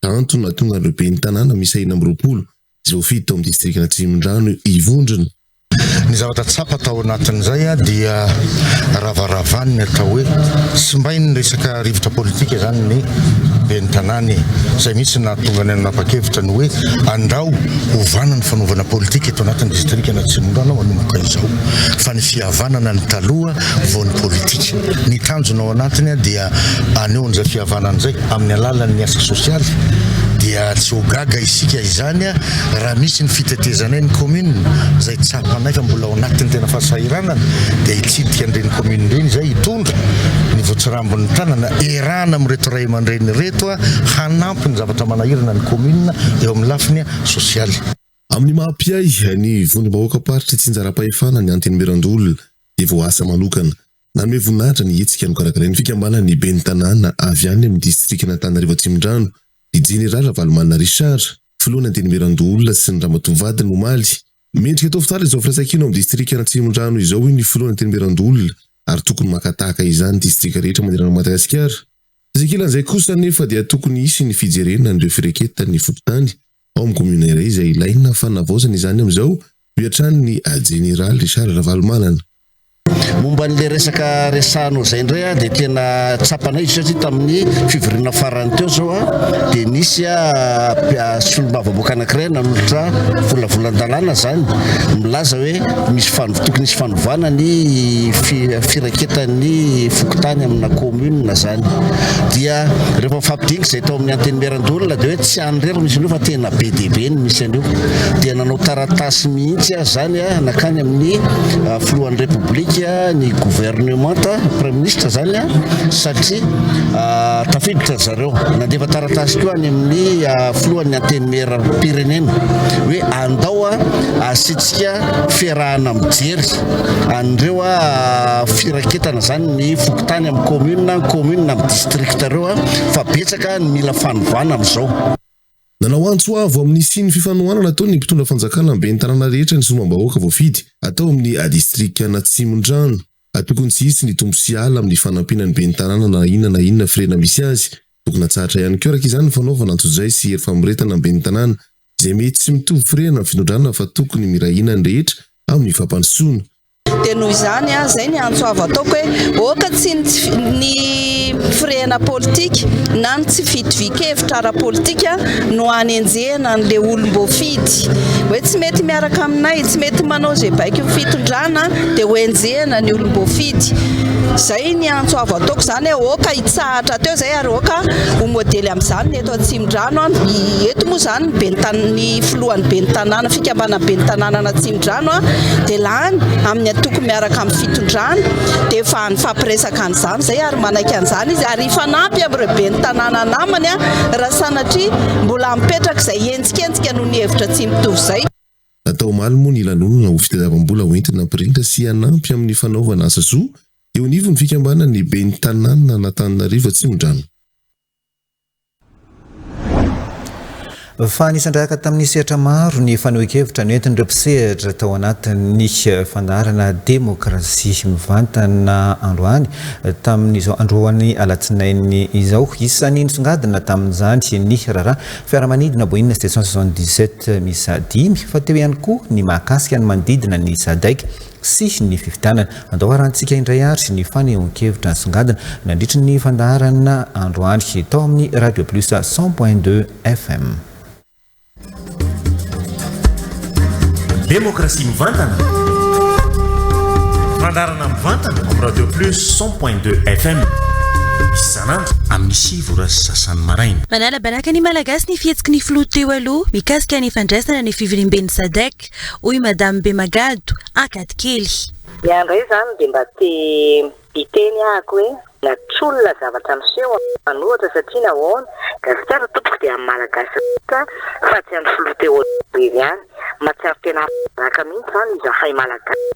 tanto natonga ireo ben'ny tanàna misy 420 izay voafidy tao amin'ny distrika n'Atsimondrano hivondrona. Ny zavatra tsapa tao anatin'izay dia ravaravaniny atao hoe sy mbainy ny resaka rivotra politika izany ny ben'ny tanàna izay mihitsy nahatonga ny nanapa-kevitra ny hoe andao hovana ny fanaovana politika eto anatin'ny distrika n'Atsimondrano manomboka izao fa ny fihavanana ny taloha vao ny politika. Ny tanjona ao anatiny dia aneo an'izay fihavanana izay amin'ny alalan'ny asa sosialy dia tsy ho gaga isika izany raha misy ny fitetezana ny commune izay tsapanay fa mbola ao anatin'ny tena fahasahiranana dia hitsidika an'ireny commune ireny izay hitondra ny voatsirambon'ny tanana erana amin'reto ray aman-dreny reto hanampy ny zavatra manahirana ny commune eo amin'ny lafiny sosialy. Amin'ny mahampiay ny vondrom-bahoaka paritra tsinjaram-pahefana ny antenimiran-dolona dia voasa manokana nanome voninahitra ny hetsika nokarakarainy fikambanany ben'ny tanàna avy any amin'ny distrika n'Antananarivo Atsimondrano di General Valmana Richard filohan'ny antenimiran-dolona sy ny ramatoavadiny omaly. Mendrika atao fitala izao firaisan-kina amin'ny distrika n'Atsimondrano izao ny filohan'ny antenimiran-dolona ary tokony makatahaka izany distrika rehetra manerana Madagasikara. Isankilan'izay kosa nefa dia tokony hisy ny fijerena an'ireo fireketan'ny fokontany ao amin'ny komuna iray izay ilaina fanavaozana izany amin'izao hoatrany ny General Richard Valmanana. Momba n'ilay resaka resahana izay indray dia tena tsapanay satria tamin'ny fivoriana farany teo zao dia nisy solombavam-boaka anankiray nanolotra volavolan-dalàna zany milaza hoe tokony misy fanovana ny firaketan'ny fokontany amina commune zany dia rehefa mifampidinga izay tao amin'ny antenimiran-dolona dia hoe tsy an'ireny misy an'io fa tena be dia be ny misy an'io dia nanao taratasy mihitsy zany nakany amin'ny filohan'ny repoblika ny gouvernementa premier ministre zany satria tafiditra zareo nandefa taratasy koa any amin'ny filohan'ny antenimiram-pirenena hoe andao asitsika fiarahana mijery an'ireo firaketana zany ny fokontany amin'ny commune amin'ny district reo fa betsaka ny mila fanovana amin'izao. Nanao antso avo amin'ny siny fifanohanana atao ny mpitondra fanjakana amin'ny ben'ny tanàna rehetra ny solombavam-bahoaka voafidy atao amin'ny distrika n'Atsimondrano. Tokony tsy hisy ny tombo sy ala amin'ny fanampiana ny ben'ny tanàna na inona firena misy azy. Tokony hatsahatra ihany koa araka izany ny fanaovana antsojay sy hery famoretana ny ben'ny tanàna izay mety tsy mitovy firena amin'ny finondrana fa tokony mirahina ny rehetra amin'ny fampandrosoana. dia noho izany zay ny antsoavo ataoko hoe oka tsy ny firena politika na ny tsy fitovike-hevitra ara-politika no hanenjehana an'le olom-boafidy hoe tsy mety miaraka aminay, tsy mety manao zay baika fitondrana dia hoenjehana ny olom-boafidy. Zay ny antsoavo ataoko zany hoe oka hitsahatra teo zay ary oka ho modely amin'izany ny eto Atsimon-drano eto moa zany ny filohan'ny ben'ny tanàna fikambana ben'ny tanàna na Atsimon-drano dia lany amin'ny atoko miaraka amin'ny fitondrana dia efa nifampiresaka an'izany zay ary manaiky an'izany izy ary ifanampy amin'ireo ben'ny tanàna namany raha sanatria mbola mipetraka izay entsiketsika noho ny hevitra tsy mitovy zay. Atao omaly moa ny lanonana ho fitadiavam-bola hoentina pirindra sy hanampy amin'ny fanaovana asa zo eo anivo ny fikambana ny ben'ny tanàna n'Antananarivo Atsimon-drano. Fa nisandraka tamin'ny sehatra maro ny fanehoan-kevitra noentin'ireo mpisehatra tao anatin'ny fandaharana demokrasia mivantana androany tamin'izao androany alatsinainy izao. Isan'ny nisongadina tamin'izany ny raharaha fiaramanidina boinina station 77 misa 5 fa teo ihany koa ny mahakasika ny manodidina ny SADC sy ny fifidianana. Andao arantsika indray ary ny fanehoan-kevitra nisongadina nandritra ny fandaharana androany tao amin'ny Radio Plus 100.2 FM. Démocratie mivantana. Fandarana mivantana amin'ny Radio Plus 100.2 FM. Isanandro amin'ny sivy sy sasany maraina. Manala-banaka ny malagasy ny fihetsiky ny filoha teo aloha mikasika ny fandraisana ny fivoriam-ben'ny SADC hoy Madame Bemagado akady kely. Ny andray zany dia mba hiteny ahako hoe natrolona zavatra miseho anohatra satria nahoana gasikara tompoko dia amin'ny malagasy fa tsy amin'ny filoha teo aloha ihany matsiaro tena raka mihitsy zany izahay malagasy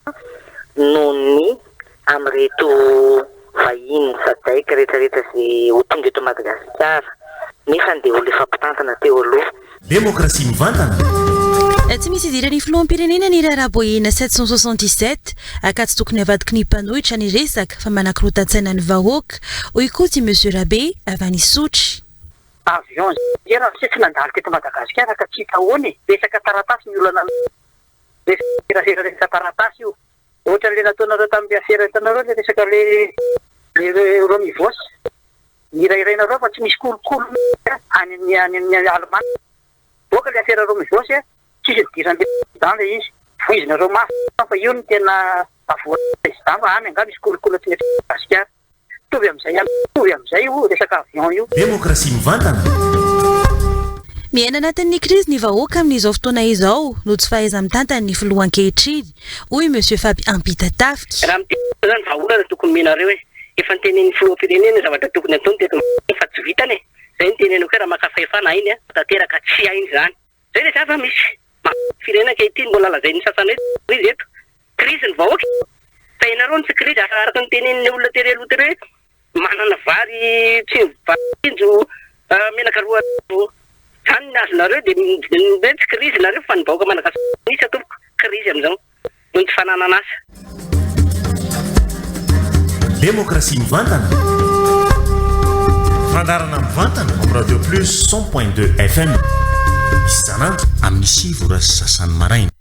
noho ny amin'reto vahiny SADC rehetrarehetra izay ho tonga eto Madagasikara nefa dia olona efa mpitantana teo aloha. Démocratie mivantana. Tsy misy idiran'ny filoham-pirenena ny raharaha-boahina 777 akatsy tokony avadiky ny mpanohitra ny resaka fa manakorotan-tsaina ny vahoaka hoy koa ty Monsieur Rabe avy any Isotry. Avion zera tsy nandalo teto Madagasikara ka tsy tahoany resaka taratasy ny olana resaka taratasy io ohatra le nataonareo tamin'ny affaire hitanareo le resaka le Romivos ny irairanareo fa tsy misy kolokolo any amin'ny Alemana boka le affaire Romivos tsisy nidirany president le izy fo izy nareo mafy fa io ny tena avoana president fa any anga misy kolokolo tsy mety Madagasikara tovy amin'izay io resaka avion io. Démocratie mivantana. Miaina anatin'ny krizy ny vahoaka amin'izao fotoana izao no tsy fahaiza mitantana ny filoha ankehitriny hoy Monsieur Fabi Ampita Tafika. Raha miteny zany vahoaka tokony menareo hoe efa nitenen'ny filoham-pirenena zavatra tokony ataony teto fa tsy vitany zay ny teneniko hoe raha makafahefana iny tanteraka tsy hainy zany zay le zava misy firenena ankehitriny mbola lazainy sasany hoe krizy eto krizy ny vahoaka fa ianareo ny tsy krizy araka ny tenen'ny olona tereloha tere manana vary tsy varinjo menaka roa zany ny azonareo dia tsy krizy nareo fa ny vahoaka Madagasikara misy atopoko krizy amin'izao noho tsy fananana asa. Démocratie mivantana. Fandarana mivantana amin'ny Radio Plus 100.2 FM. Isanandro amin'ny sivy sy sasany maraina.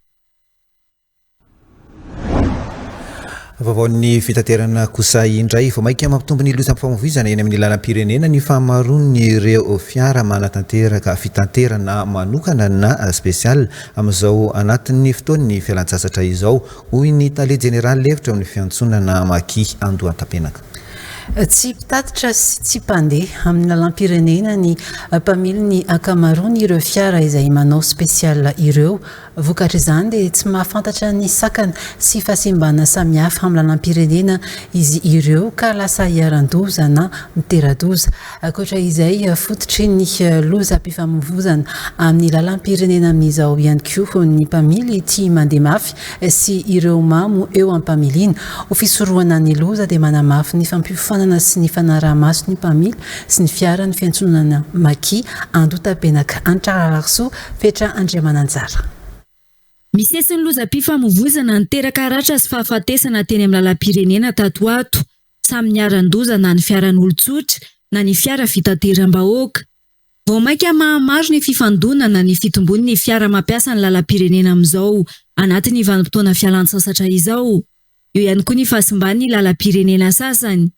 Vaovaon'ny fitaterana kosa indray vao maika mampitombo ny loza famovoizana eny amin'ny lalam-pirenena ny fahamaroany ireo fiara manatanteraka fitanterana manokana na spesial amin'izao anatin'ny fotoan'ny fialan-tsasatra izao hoy ny tale jeneraly levitra amin'ny fiantsonana Maki Andohatapenaka. Tsy mpitatitra sy tsy mpandeha amin'ny lalam-pirenena ny mpamily ny ankamaroany ireo fiara izay manao spesial ireo vokatra izany dia tsy mahafantatra ny sakana sy fahasimbana samihafa amin'ny lalam-pirenena izy ireo ka lasa hiaran-doza na mitera-doza. Ankoatra izay fototry ny lozam-pifamoivoizana amin'ny lalam-pirenena amin'izao ihany koa ny mpamily tia mandeha mafy sy ireo mamo eo am-pamiliana ho fisorohana ny loza dia manamafy ny fampifanana sy ny fanaraha-maso ny mpamily sy ny fiara ny fiantsonana Maki Andohatapenaka Antrararso fetra Andriamananjara. Misesy ny lozam-pifamoivoizana niteraka ratra sy fahafatesana teny amin'ny lalam-pirenena tato ato samy niaran-doza na ny fiaran'olon-tsotra na ny fiara fitateram-bahoaka. Vao maika mahamaro ny fifandonana ny fitombony ny fiara mampiasa ny lalam-pirenena amin'izao anatin'ny vanim-potoana fialan-tsasatra izao. eo ihany koa ny fahasimbany lalam-pirenena sasany.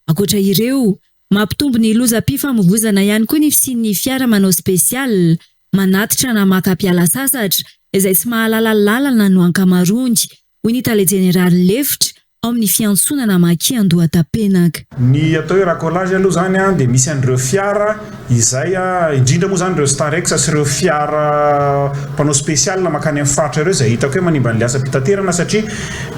Akoatra ireo, mampitombo ny lozam-pifamoivoizana ihany koa ny fisian'ny fiara manao spesial manatitra na maka-piala sasatra izay sy mahalala lalana no ankamaroany, hoy ny tale jeneraly Lefitra ao amin'ny fiantsonana Maki Andohatapenaka. Ny atao hoe racolage aloha zany dia misy an'ireo fiara izay indrindra moa zany ireo Starex sy ireo fiara mpanao spesial makany amin'ny faritra ireo izay hitako hoe manimba ny liasa pitaterana satria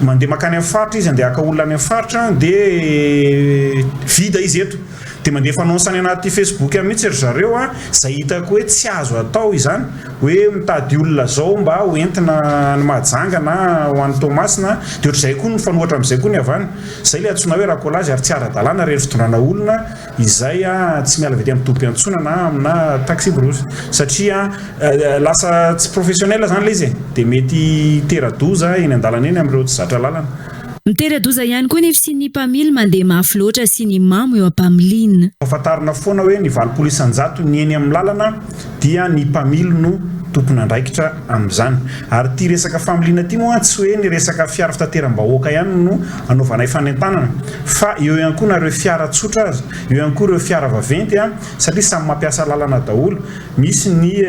mandeha makany amin'ny faritra izy andeha aka olona any amin'ny faritra dia vida izy eto. Dia mandeha fanaonsany anaty Facebook mihitsy ry zareo izay hitako hoe tsy azo atao izany hoe mitady olona zao mba ho entina ny mahajanga na ho an'ny Tomasina dia ohatr'izay koa ny fanohatra amin'izay koa ny avany. Izay ilay antsoina hoe racolage ary tsy ara-dalàna rehefa fitondrana olona izay tsy miala avy amin'ny tompim-piantsona na amina taxi brousse satria lasa tsy professionnel zany ilay izy dia mety tera-doza eny an-dalana eny amin'ireo tsy zatra lalana. Mitera-doza ihany koa ny fisian'ny mpamily mandeha mafy loatra sy ny mamo eo am-pamiliana. Afantarina foana hoe ny valo-polo isan-jato ny eny amin'ny lalana dia ny mpamily no tompony andraikitra amin'izany. Ary ity resaka familiana ity moa tsy hoe ny resaka fiara fitateram-bahoaka ihany no anaovana fanentanana fa eo ihany koa nareo fiara tsotra azy, eo ihany koa ireo fiara vaventy satria samy mampiasa lalana daholo. Misy ny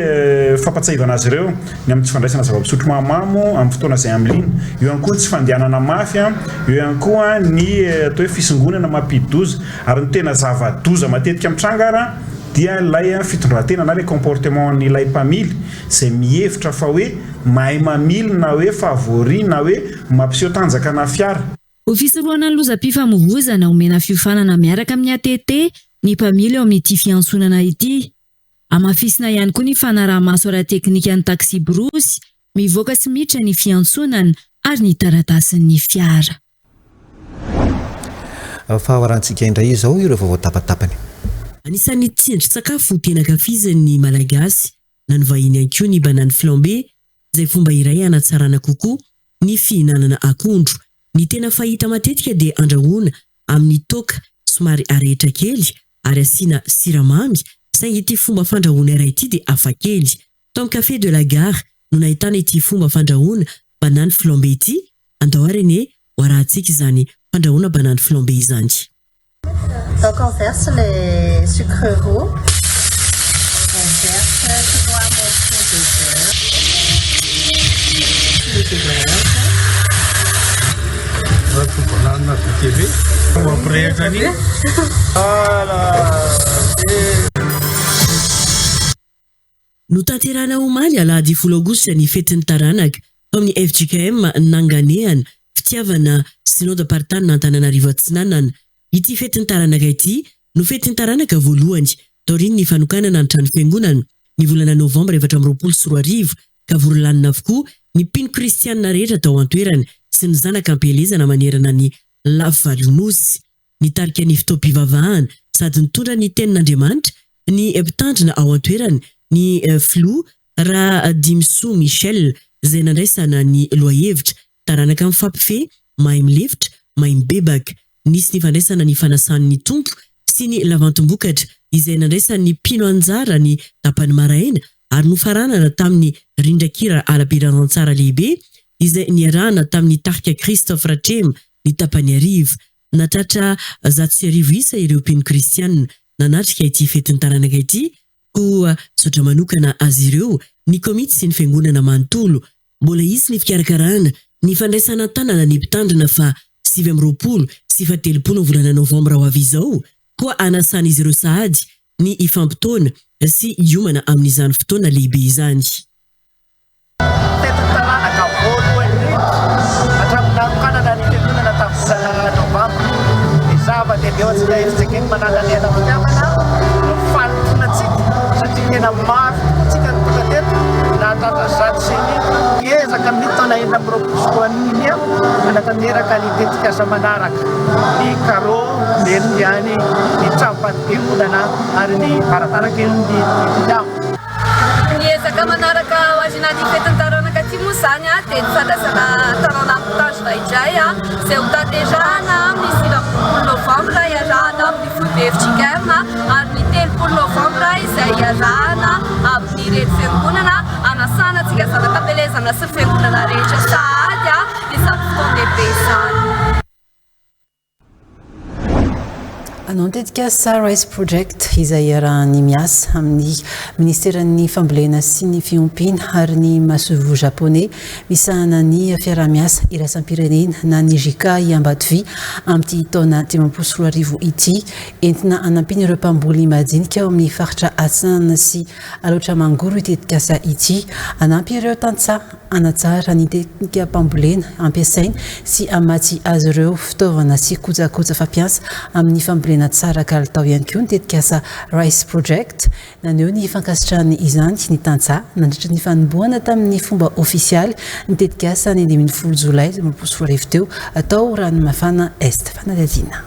fampatsahivana azy ireo ny amin'ny tsy fandraisana zava-pisotro mahamamo amin'ny fotoana izay amiliana, eo ihany koa ny tsy fandehanana mafy, eo ihany koa ny atao hoe fisongonana mampidi-doza. Ary ny tena zava-doza matetika amin'ny tranga dia ilay fitondran-tena na le comportement n'ilay mpamily izay mihevitra fa hoe mahay mamily na hoe favori na hoe mampiseho tanjaka na fiara. Ho fisorohana ny lozam-pifamoivoizana omena fiofanana miaraka amin'ny ATT ny mpamily eo amin'ity fiantsonana ity. Amafisina ihany koa ny fanaraha-maso ara-teknika ny taxi brousse, mivoaka sy miditra ny fiantsonana ary ny taratasin'ny fiara. Fahawarantsika indray izao ireo vaovao tapatapany. Anisan'ny tsindrin-tsakafo tena ankafizan'ny malagasy na ny vahiny ihany koa ny banane flambé izay fomba iray hanatsarana kokoa ny fihinanana akondro. Ny tena fahita matetika dia andrahoana amin'ny toaka somary aretra kely ary asiana siramamy saingy ity fomba fandrahoana iray ity dia hafa kely. Tao amin'ny Café de la Gare no nahitana ity fomba fandrahoana banane flambé ity. Andao arene warahantsika izany fandrahoana banane flambé izany. Donc on verse les sucres roux, on verse 3 morceaux de beurre, le beurre. No tanterana omaly alahady 10 aogositra ny fetin'ny taranaka ao amin'ny FJKM nanganehana fitiavana synode apartany n'Antananarivo Atsinanana. Ity fetin'ny taranaka ity no fetin'ny taranaka voalohany taoriny ny fanokanana ny trano fiangonana ny volana Novambra 2024 ka vorolanina avokoa ny mpino kristianina rehetra tao an-toerana sy ny zanaka ampelezana manerana ny lavalon'osy. Ny tarika ny fitaom-pivavahana sady nitondra ny tenin'Andriamanitra ny mpitandrina ao an-toerana ny Flou Radimsou Michel izay nandraisana ny loahevitra taranaka mifampifehy mahay milefitra mahay mibebaka. Nisy ny fandraisana ny fanasan'ny tompo sy ny lavantombokatra izay nandraisana ny mpino anjara ny tapany maraina ary nofaranana tamin'ny rindrakira ala-piranantsara lehibe izay niarahana tamin'ny tarika Christophe Ratrem ny tapany arivo. Natratra 100 isa ireo mpino kristianina nanatrika ity fetin'ny taranaka ity koa sotra manokana azy ireo ny komity sy ny fiangonana manontolo. Mbola izy ny fikarakarana ny fandraisana tanana ny mpitandrina fa 7 sy 17 volana Novambra ho avy izao koa anasana izy ireo sahady ny ifampitona sy hiomana amin'izany fotoana lehibe izany. Taranaka voalohany hatramin'ny ny fiangonana tamin'ny Novambra izava dia beotsika FJKM mananganena fitiavana no fanotonantsika satria tena maro tokotsika ny tonga teto nahatratra 100 sy ny ezaka amin'ny taona 2024 anatanteraka ny tetikasa manaraka ny karo meridiany ny trampanimbolana ary ny arataraka eo ny tiliamo. Ny ezaka manaraka ho azinaty fetin'ny taranaka ty moa zany dia ny fandraisana tarana mitandrina indray izay hotantezahana amin'ny 9 Novambra iarahana amin'ny folo FJKM ary ny 3 Novambra izay iarahana amin'ny reny fiangonana anasana tsika zanaka ampelezana sy fiangonana rehetra sahady izany fotoana lehibe izany. Anontetika sa Rice Project izay arahany miasa amin'ny ministeran'ny fambolena sy ny fiompiana ary ny masovo japonais misahana ny fiarah-miasa iraisam-pirenena na ny JICA i Ambatovy amin'ity taona 2024 ity entina anampiny ireo mpamboly madinika ao amin'ny faritra Atsana sy aloatra mangoro itetikasa ity anampy ireo tantsaha anatsara ny teknika mpambolena ampiasainy sy amatsy azy ireo fitaovana sy kojakoja fampiasa amin'ny fambolena tsara kalitao ihany koa ny tetikasa Rice Project naneo ny fankasitrahany izany ny tantsaha nandritra ny fanombohana tamin'ny fomba ofisialy ny tetikasa ny 20 Jolay 2024 teo atao Ranomafana Est Fanadadiana.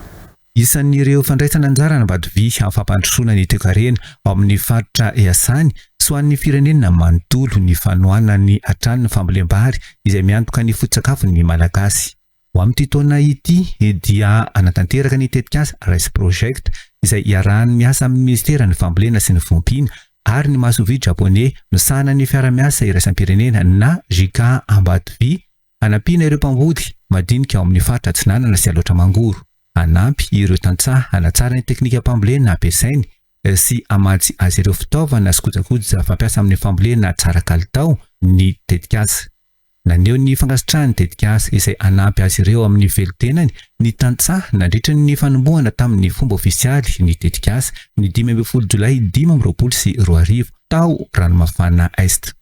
Isan'ireo fandraisana anjara Ambatovy amin'ny fampandrosoana ny toe-karena ao amin'ny faritra Iasany soan'ny firenena manontolo ny fanoana ny atrano ny fambolem-bary izay miantoka ny foto-tsakafon'ny malagasy. Ho amin'ity taona ity dia anatanteraka ny tetikasa Rice Project izay iarahany miasa amin'ny ministeran'ny fambolena sy ny fiompiana ary ny masovo japonais misahana ny fiara-miasa iraisam-pirenena na JICA Ambatovy anampiana ireo mpamboly madinika ao amin'ny faritra Atsinanana sy aloatra mangoro. Anampy ireo tantsaha anatsara ny teknika fambolena ampiasainy sy amatsy azy ireo fitaovana sy kojakoja fampiasa amin'ny fambolena tsara kalitao ny tetikasa. Naneo ny fankasitrahany tetikasa izay anampy azy ireo amin'ny velitenany ny tantsaha nandritra ny fanombohana tamin'ny fomba ofisialy ny tetikasa ny 12 Jolay 2024 tao Ranomafana Est.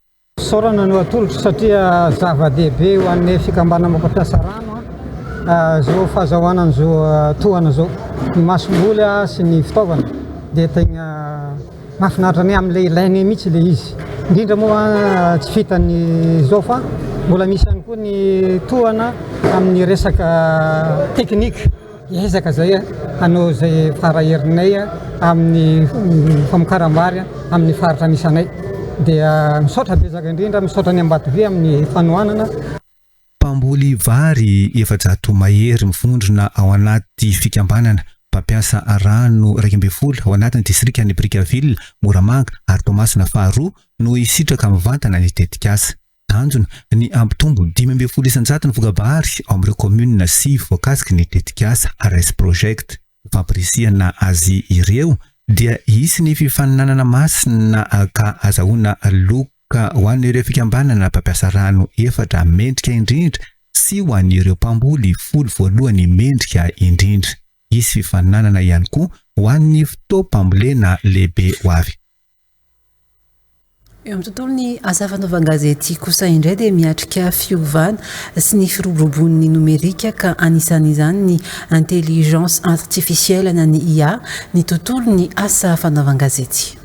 Sorana no atolotra satria zava-dehibe ho an'ny fikambana mampiasa rano zao fahazahoana zao tohana zao ny masomboly sy ny fitaovana dia tegna mahafinaritra ny amin'ilay ilainy mihitsy ilay izy indrindra moa tsy fitany zao fa mbola misy ihany koa ny tohana amin'ny resaka teknika ezaka zay anao zay faraherinay amin'ny famokaram-bary amin'ny faritra misy anay dia misaotra betsaka indrindra misaotra ny Ambatovy amin'ny fanohanana. Mpamboly vary 700 mahery mivondrona ao anaty fikambanana mpampiasa rano 12 ao anatin'ny distrika ny Brickaville, Moramanga ary Toamasina faharoa no isitraka mivantana ny tetikasa. Tanjona ny ampitombo 12 isanjato ny vokabary ao amin'ireo commune sy voakasiky ny tetikasa Rice Project. Fampirisihana azy ireo dia isy ny fifaninanana masina ka azahoana loka ho an'ireo fikambanana mpampiasa rano 4 mendrika indrindra sy ho an'ireo mpamboly 10 voalohany mendrika indrindra. Isy fifaninanana ihany koa ho an'ny fitaovam-pambolena lehibe ho avy. Eo amin'ny tontolon'ny asa fanaovan-gazety kosa indray dia miatrika fiovana sy ny firoborobon'ny nomerika ka anisan'izany ny intelligence artificielle na ny IA ny tontolon'ny asa fanaovan-gazety.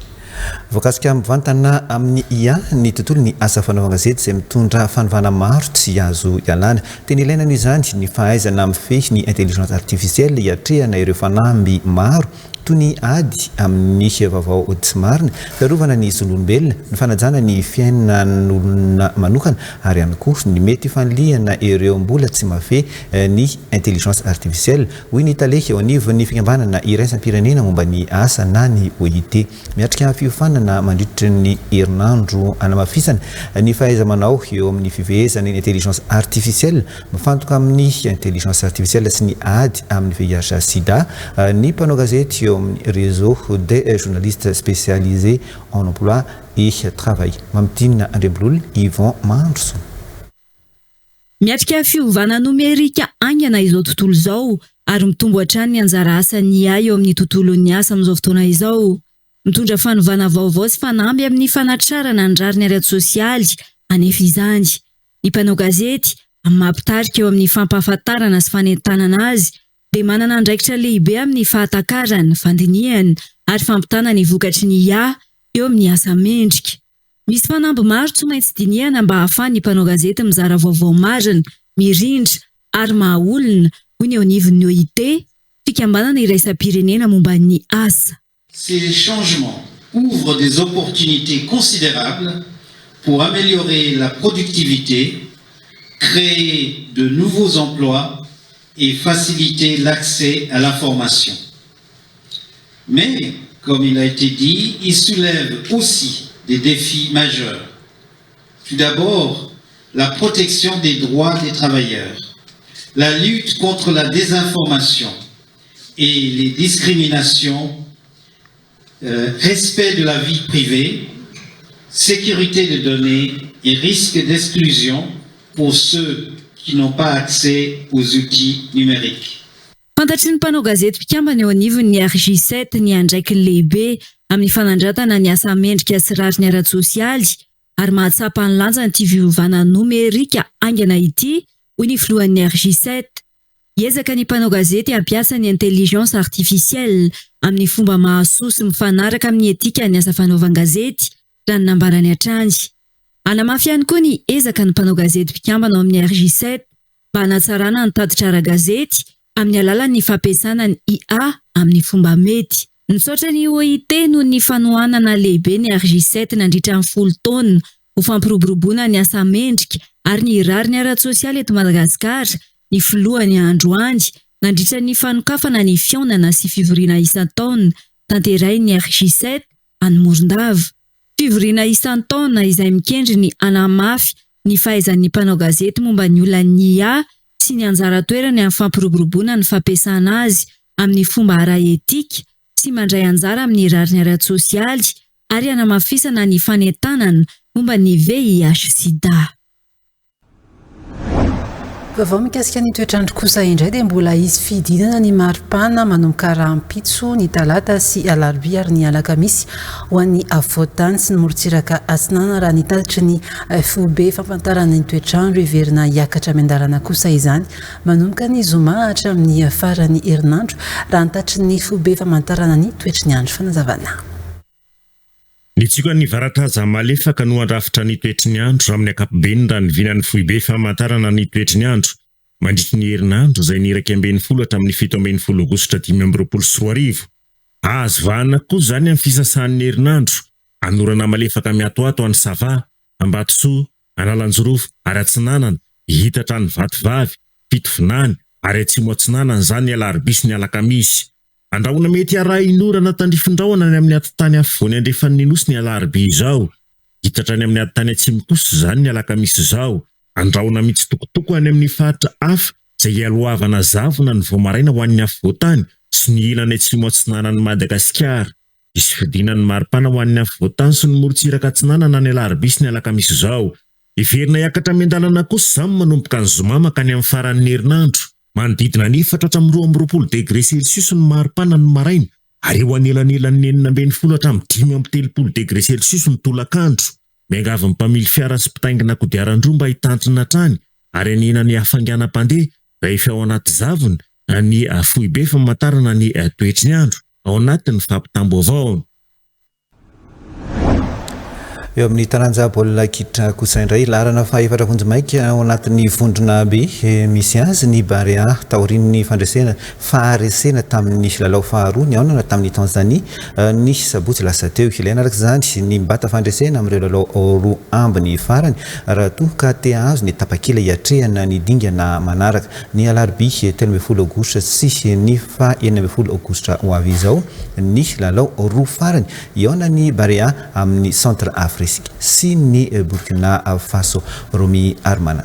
Voakasika mivantana amin'ny IA ny tontolon'ny asa fanaovan-gazety izay mitondra fanovana maro tsy azo ialana. Tena ilaina noho izany ny fahaizana mifehy ny intelligence artificielle hiatrehana ireo fanamby maro toy ny ady amin'ny vaovao tsy marina, fiarovana ny zon'olombelona, ny fanajana ny fiainan'olona manokana ary ihany koa ny mety fanlihana ireo mbola tsy mafy ny intelligence artificielle. Hoy ny talehy eo anivon'ny fikambanana iraisam-pirenena momba ny asa na ny OIT. Miatrika fiofanana mandritra ny herinandro anamafisana ny fahaiza-manao eo amin'ny fivezana ny intelligence artificielle mifantoka amin'ny intelligence artificielle sy ny ady amin'ny VIH sida ny mpanao gazety eo amin'ny réseau des journalistes spécialisés en emploi et travail. Mamtina Andreblol, Yvon Mandroso. Miatrika fiovana nomerika angana izao tontolo izao ary mitombo hatrany ny anjara asan'ny AI eo amin'ny tontolon'ny asa amin'izao fotoana izao. Mitondra fanovana vaovao sy fanamby amin'ny fanatrarana ny rariny ara sosialy anefa izany. Ny mpanao gazety mampitarika eo amin'ny fampahafantarana sy fanentanana azy dia manana andraikitra lehibe amin'ny fahatakarana, fandinihana ary fampitana ny vokatry ny IA eo amin'ny asa mendrika. Misy fanamby maro tsy maintsy dinihana mba hahafahan'ny mpanao gazety mizara vaovao marina, mirindra ary mahaolona hoy ny eo anivon'ny OIT, fikambanana iraisam-pirenena momba ny asa. Ces changements ouvrent des opportunités considérables pour améliorer la productivité, créer de nouveaux emplois et faciliter l'accès à l'information. Mais, comme il a été dit, il soulève aussi des défis majeurs. Tout d'abord, la protection des droits des travailleurs, la lutte contre la désinformation et les discriminations, respect de la vie privée, sécurité des données et risque d'exclusion pour ceux qui n'ont pas accès aux outils numériques. Fantatry ny mpanao gazety mpikambana eo anivon'ny RJ7 ny andraikin'ny lehibe amin'ny fanandratana ny asa mendrika sy rariny ara-tsosialy ary mahatsapa ny lanja ny fiovana nomerika aingana ity hoy ny filohan'ny RJ7. Hiezaka ny mpanao gazety hampiasa ny intelligence artificielle amin'ny fomba mahasoa sy mifanaraka amin'ny etika ny asa fanaovan-gazety raha ny nambarany hatrany. Anamafy ihany koa ny ezaka ny mpanao gazety mpikambana ao amin'ny RJ7 mba hanatsarana ny tatitra ara-gazety amin'ny alalan'ny fampiasana ny IA amin'ny fomba mety. Nisaotra ny OIT noho ny fanohanana lehibe ny RJ7 nandritra ny 10 taona ho fampiroboroboana ny asa mendrika ary ny rariny ara-tsosialy eto Madagasikara. Ny filohany androany nandritra ny fanokafana ny fionana sy fivoriana isan-taona tanterahin'ny RJ7 any Morondava. Fivoriana isan-taona izay mikendry ny anamafy ny fahaizan'ny mpanao gazety momba ny olona ny IA sy ny anjara toerany amin'ny fampiroboroboana ny fampiasana azy amin'ny fomba ara-etika sy mandray anjara amin'ny rariny ara-tsosialy ary anamafisana ny fanentanana momba ny VIH/SIDA. Vavao mikasika ny toetrandro kosa indray dia mbola izy fidinana ny maripana manomboka rahampitso ny talata sy alarobia ary ny alakamisy ho an'ny afovoantany sy ny morontsiraka atsinana raha ny tatitry ny FOB fampantarana ny toetrandro heverina hiakatra amin'ny andarana kosa izany manomboka ny zoma hatramin'ny farany herinandro raha ny tatitry ny FOB famantarana ny toetry ny andro. Fanazavana. Ny tsika ny varataza malefaka no andrafitra ny toetry ny andro raha amin'ny ankapobeny raha ny vinan'ny foibe famantarana ny toetry ny andro mandritry ny herinandro izay ny 20 hatramin'ny 17 aogositra 2024. Azo vahana koa zany amin'ny fisasahan'ny herinandro anorana malefaka miatoato any Sava, Ambatsoa, Analanjorofo ary Atsinanana hitatra ny Vatovavy, Fitovinany ary Atsimo Atsinanana zany alarobia ny alakamisy. Andrahona mety araha inorana tandrifindrahona ny amin'ny atitany afovoany andrefan'ny nosy ny alarobia izao. Hitatra ny amin'ny atitany atsimo kosa zany ny alakamisy izao. Andrahona mitsitokotoko any amin'ny faritra hafa izay hialohavana zavona ny voamaraina ho an'ny afovoantany sy ny ilany atsimo atsinanan'ny Madagasikara. Isy fidinan'ny maripana ho an'ny afovoantany sy ny morontsiraka atsinanana ny alarobia sy ny alakamisy izao. Heverina hiakatra miandalana kosa zany manomboka ny zoma makany amin'ny faran'ny herinandro. Manodidina ny 420 degré Celsius ny maripana ny maraina ary eo anelanelany 19 hatramin'ny 5 degré Celsius ny tolakandro. Miangavy ny mpamily fiara sy mpitaingina kodiaran-droa mba hitantrina trany ary anina ny hafainganam-pandeha raha efa ao anaty zavona ny foibe famantarana ny toetry ny andro ao anatin'ny fampitambo avao. Eo amin'ny taranja baolina kitra kosa indray larana fahaefatra vonjimaika ao anatin'ny vondrona be misy azy ny Barea taorian'ny fandresena faharesena tamin'ny lalao faharoa ny aonana tamin'ny Tanzanie ny sabotsy lasa teo ilaina araka izany ny mbata fandresena amin'ireo lalao roa ambiny farany raha toa ka te azo ny tapakila hiatrehana ny dingana manaraka ny alarobia 13 aogositra sy ny fa 19 aogositra ho avy izao ny lalao roa farany iaona ny Barea amin'ny centre Afrique si ny Burkina Faso. Romy Armana.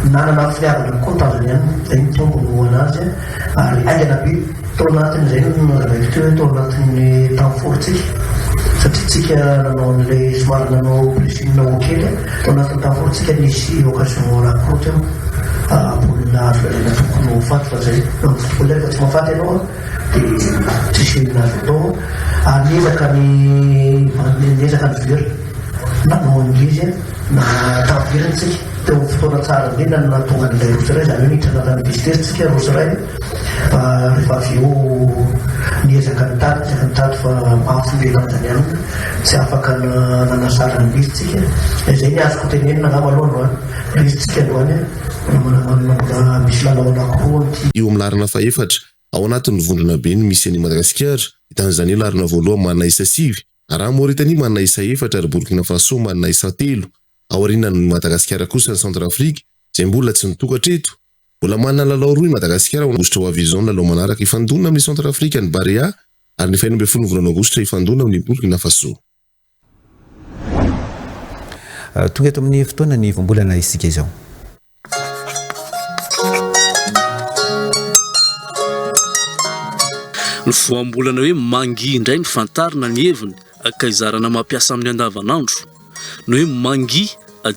Nanana filiavana koa Tanzaniana izay mitombo anazy ary aingana be tao anatin'izay no tao anatin'ny tamin'foritsika satria tsika nanao an'ilay somary nanao pressinao kely tao anatin'ny tamin'foritsika nisy occasion rakoa teo baolina azo lalena tokony ho faty fa zay baolina rehefa tsy mahafaty ianao dia tsisy azo atao ary niezaka ny vera nanao an'izy na taveriny teo fotoana tsara be na tonga n'ilay roseray zany hoe nitrana tany visitersika roseray rehefa avy eo niezaka nitady fa mahafombelana zany aminy tsy afaka nanasara ny izytsika izay ny azoko tenenina angamba aloha no izytsika androany mbola misy lalao anankiroa io amin'ny larina faefatra ao anatin'ny vondrona be ny misy any Madagasikara Tanzania larina voalohany manana isa 9 raha Mauritanie manana isa 4 ary Burkina Faso manana isa 3 aorianan'ny Madagasikara kosa ny Centrafrika izay mbola tsy nitokatra eto mbola manana lalao roa i Madagasikara aogositra ho avy izao ny lalao manaraka ifandona amin'ny Centrafrika ny Barea ary ny 19 volana aogositra ifandona amin'ny Burkina Faso. Tonga eto amin'ny fotoana ny voambolana isika izao. Ny voambolana hoe mangi indray ny fantarina ny heviny ka izarana mampiasa amin'ny andavanandro. Ny hoe mangi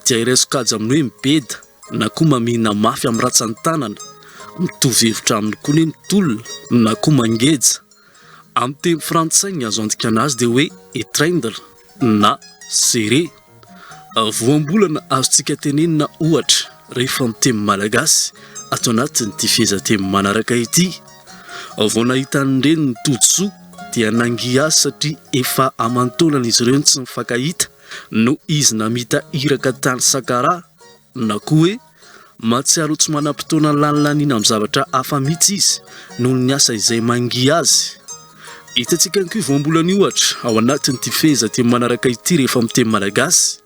dia ireso-kaja amin'ny hoe mibeda na koa mamihina mafy amin'ny ratsan'ny tanana, mitovy hevitra aminy koa ny tolona na koa mangeja. Amin'ny teny frantsay ny azo andika anazy dia hoe étreindre na serrer. Voambolana azontsika tenenina ohatra rehefa amin'ny teny malagasy atao anatin'ny ity fihezanteny manaraka ity. Vao nahita an'ireny ny tojosoa dia nangia azy satria efa amantaolana izy ireo tsy mifankahita no izy namita iraka tany sakara na koa hoe matsiaro tsy manam-potoana lanilaniana amin'ny zavatra hafa mihitsy izy noho ny asa izay mangia azy. Hitantsika ny koa voambolana io ohatra ao anatin'ity fihezanteny manaraka ity rehefa amin'ny teny malagasy.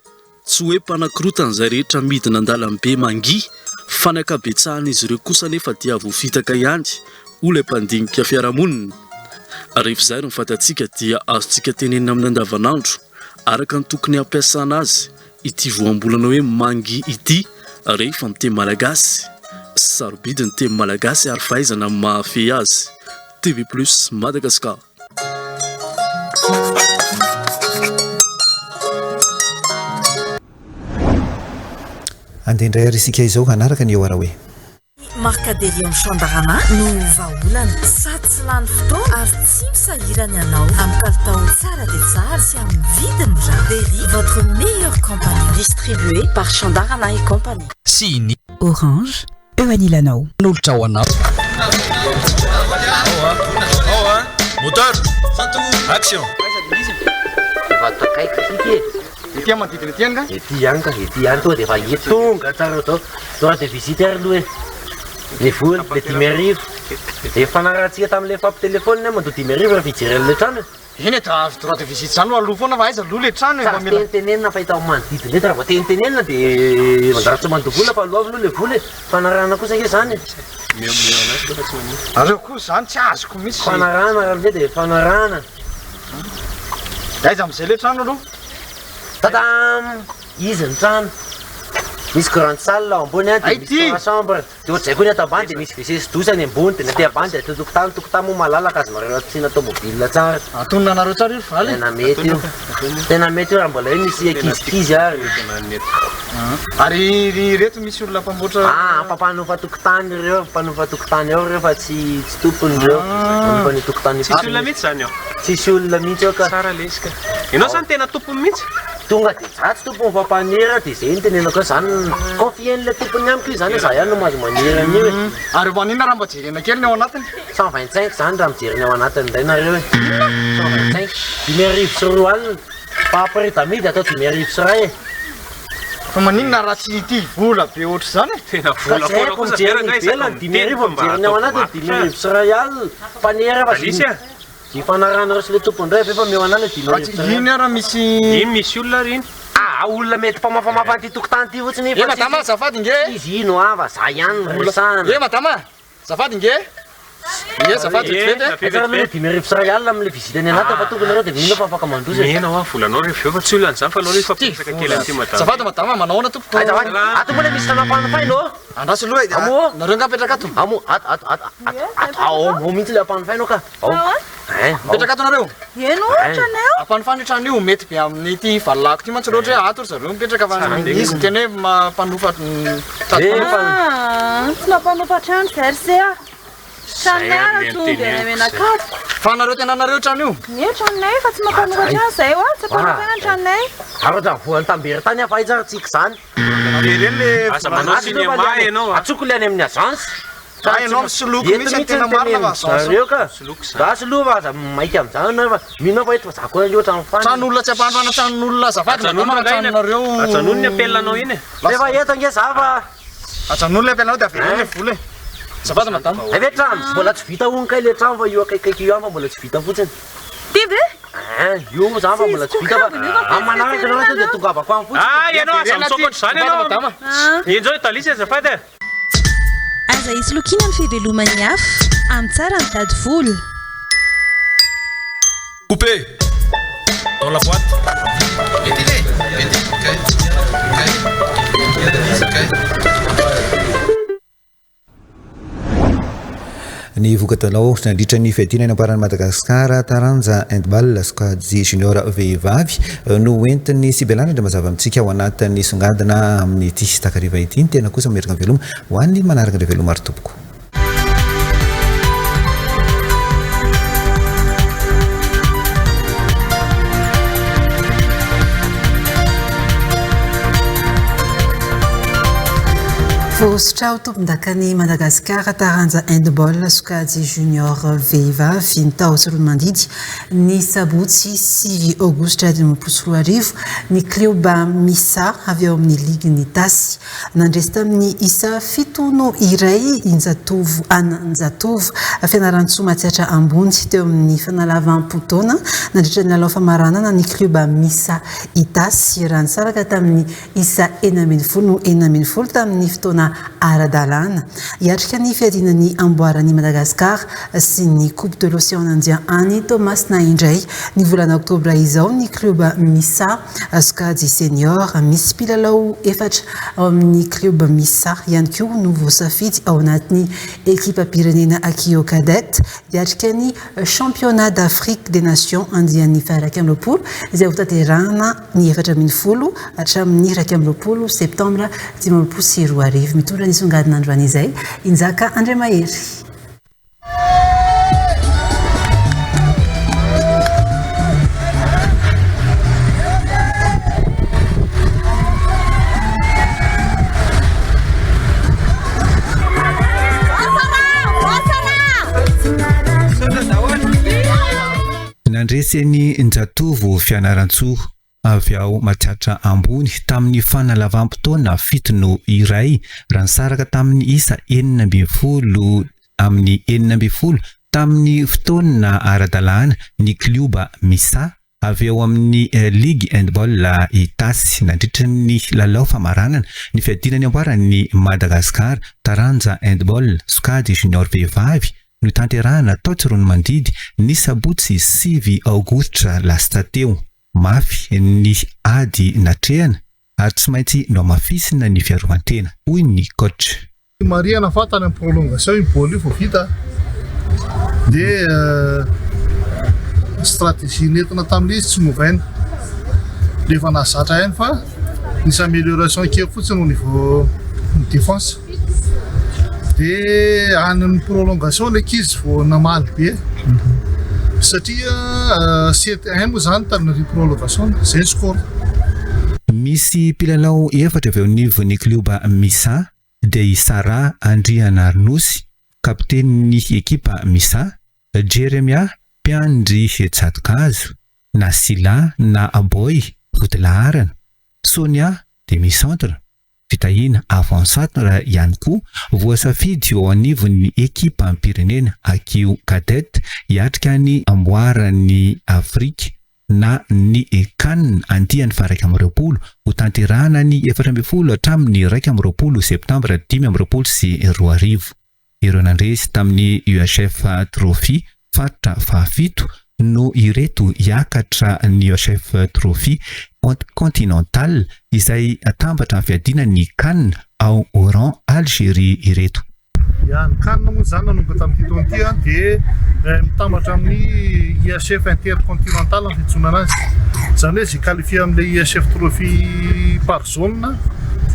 Tsy hoe mpanakorotana izay rehetra midina an-dalambe mangia fa ny ankabetsahana izy ireo kosa nefa dia voafitaka ihany olay mpandinika fiarahamonina. Rehefa izay ny fantatsika dia azontsika tenenina amin'ny andavanandro araka ny tokony ampiasana azy ity voambolana hoe mangia ity rehefa amin'ny teny malagasy. Sarobidy ny teny malagasy ary fahaizana mahafehy azy. TV+ Madagascar. Andendray ary isika izao hanaraka ny eo ara hoe Marcaderie amin'ny Chandarana no vahaolana sady tsy lany fotoana ary tsy misahirana ianao amin'ny kalitao tsara dia tsara sy amin'ny vidiny mirary. Votre meilleure compagnie distribuée par Chandarana et compagnie. Sini Orange, eo anilanao. Nolotra ho anao. Moteur, action. Vatakaiko tiky. Ety manodidina ety ihany ka? Ety ihany ka, ety ihany to dia efa etonga tsara to. Tonga dia visiteur aloha le vola le 10,000. Efa narahantsika tamin'ilay fampitelefônina mandoa 10,000 raha fijerena le trano. Eny e droit de visite zany aloha foana fa aiza aloha le trano efa mila tentenenina fa hitao manodidina eto raha vao tentenenina dia mandaratsa mandoa vola fa aloha aloha le vola e. Fanarahana kosa nge zany. Areo koa zany tsy azoko mihitsy. Fanarahana raha amin'izay dia fanarahana. Aiza amin'izay le trano aloha? Tadam! Izy ny trano. Misy grande salle ambony any dia misy chambre. Dia ohatr'izay koa ny ato ambany dia misy WC sy douche any ambony dia ny aty ambany dia tokotany moa malalaka azy mareo atsina tomobile tsara. Atonona anareo tsara io valy? Tena mety io. Tena mety io raha mbola io misy ankizikizy ary. Ary reto misy olona mpamboatra mpanofa tokotany ireo, mpanofa tokotany ao ireo fa tsy tompony ireo. Mpanofa tokotany. Tsisy olona mihitsy zany ao? Tsisy olona mihitsy ao ka. Tsara lesika. Ianao zany tena tompony mihitsy? Tonga dia zatsy tompony fampanera dia izay ny tenenako zany confien'le tompony amiko io zany hoe za ihany no mahazo manera an'io e. Ary manina raha mba jerena kely ny ao anatiny? 125 zany raha mijerena ao anatiny indray nareo e. 125. 10,000 sy roa alina. Fa après tamidy atao 10,000 sy ray e. Fa maninona raha tsy ity vola be ohatry zany e? Tena vola foana kosa mijerena ivelany 10,000 mijerena ao anatiny 10,000 sy ray alina. Mpanera fa ny fanarahana reo sy le tompony indray efa meo anany 10,000 sy ray. Iny ara misy ino misy olona riny? Olona mety mpamafamafa an'ity tokotany ity fotsiny. E madama zafady nge? Izy ino ava za ihany resana. E madama zafady nge? Nge zafady vetivety e? Atsara aloha 10,000 sy ray alina amin'le visitany anaty fa tokony nareo dia minao fa afaka mandrozy. Mihena ho volanao rehefa fa tsy olona an'izany fa anao rehefa pisaka kely an'ity madama. Zafady madama manahoana tompoko? Ato moa le misy tanam-panofaina ô? Andraso aloha e. Amo nareo ngapetraka ato? Amo ao mihitsy le ampanofaina ka. Mipetraka ato nareo? Eno traneo? Ampanofaina trano io mety be amin'ity valilako ty mantsy loatra hoe ato ry zareo mipetraka fa izy tena hoe mampanofa tsy mampanofa trano verse a. Tranera tonga any menakato. Fa nareo tena nareo trano io? Ie tranonay fa tsy mampanofa trano zay ho tsy ampanofaina ny tranonay. Aro da voan'ny tambery tany afa izy tsika zany. Asa manao cinéma ianao. Atsoko le any amin'ny agence. Ianao misoloky mihitsy tena marina va zareo ka. Da soloa va maika amin'izany nareo fa minao fa eto fa za koa loatra mifany. Tranon'olona tsy ampanofana tranon'olona zafady madama tranonareo. Ajanony apelanao iny e. Efa eto nge za fa ajanony apelanao dia avelany vola e. Zafady madama. Ave trano mbola tsy vita hono kay le trano fa io akaikaiky io fa mbola tsy vita fotsiny. Ty ve? Io zany fa mbola tsy vita fa manaraka nareo dia tongavako any fotsiny. Ianao aza misokatra zany ianao madama. Enjao talisa zafady e. Aza isy lokina amin'ny fivelomany hafa amin'ny tsara ny tady vola. Coupé. Dans la boîte. Ventilé. ny vokatanao nandritra ny fiadina ny amparany Madagasikara taranja handball squad junior vehivavy no entiny Sibelandra mazava amintsika ao anatin'ny songadina amin'ny ity takariva ity tena kosa merika veloma ho an'ny manaraka ny veloma artoboko. Vosotra tompon-dakany Madagasikara taranja handball sokajy junior vehivavy ny tao sy roa mandidy ny sabotsy 6 aogositra 2024 ny club Misa avy ao amin'ny ligue ny tasy nandresy tamin'ny isa 7-2 Injatovo Anjatovo fianaran-tsoa matsiatra ambony teo amin'ny fanalavam-potoana nandritra ny lalao famaranana ny club Misa itasy raha nisaraka tamin'ny isa 4 tamin'ny fotoana ara-dalàna hiatrika ny fiadinan'ny amboaran'ny Madagasikara sy ny Coupe de l'Océan Indien any Thomas naindray ny volana oktobra izao ny club Misa sokajy senior misy mpilalao 4 ao amin'ny club Misa ihany koa no voasafidy ao anatin'ny ekipa pirenena Akio Cadet hiatrika ny championnat d'Afrique des Nations andian'ny faha 20 izay ho tanterahana ny 40 hatramin'ny 20 septambra 2024 mitondra ny songadina androany izay Injaka Andremahery. Nandresy Njatovo fianaran-tsoa avy ao matsiatra ambony tamin'ny fanalavam-potoana 7-2 raha nisaraka tamin'ny isa 4 amin'ny 4 tamin'ny fotoana ara-dalàna ny club Misa avy ao amin'ny ligue handball itasy nandritra ny lalao famaranana ny fiadinany amboaran'ny Madagasikara taranja handball sokajy junior vehivavy no tanterahana tao tsy roa mandidy ny sabotsy 6 aogositra lasta teo mafy ny ady natrehana ary tsy maintsy no mafisina ny fiarovantena hoy ny coach Maria nafatana amin'ny prolongation iny boly io vita dia stratégie nentina tamin'izy tsy movaina rehefa nazatra ihany fa nisy amélioration kely fotsiny au niveau défense dia any amin'ny prolongation ilay izy vao namaly be satria 7-1 moa zany tamin'ny prolongation zay score. Misy mpilalao 4 avy ao nivon'ny club Misa dia i Sara Andriana Arnosy kapten'ny ekipa Misa, Jeremia Piandry Tsatokazo, Nasila na Aboy Votlaharana, Sonia demi-centre, fitahina avant-centre ihany koa voasafidy eo anivon'ny ekipa pirenena Akio Cadet hiatrika ny amboaran'ny Afrika na ny CAN andiany fa 20 ho tanterahana ny 12 hatramin'ny 20 septambra 2024. Ireo nandresy tamin'ny UHF Trophy faritra fahafito no ireto hiakatra ny UHF Trophy continental izay atambatra amin'ny fiadinan'ny CAN ao Oran Algérie ireto. Ny CAN moa zany nanomboka tamin'ny tito ity dia mitambatra amin'ny IHF intercontinental ny fitsoana anazy. Zany hoe izay qualifié amin'ilay IHF Trophy par zone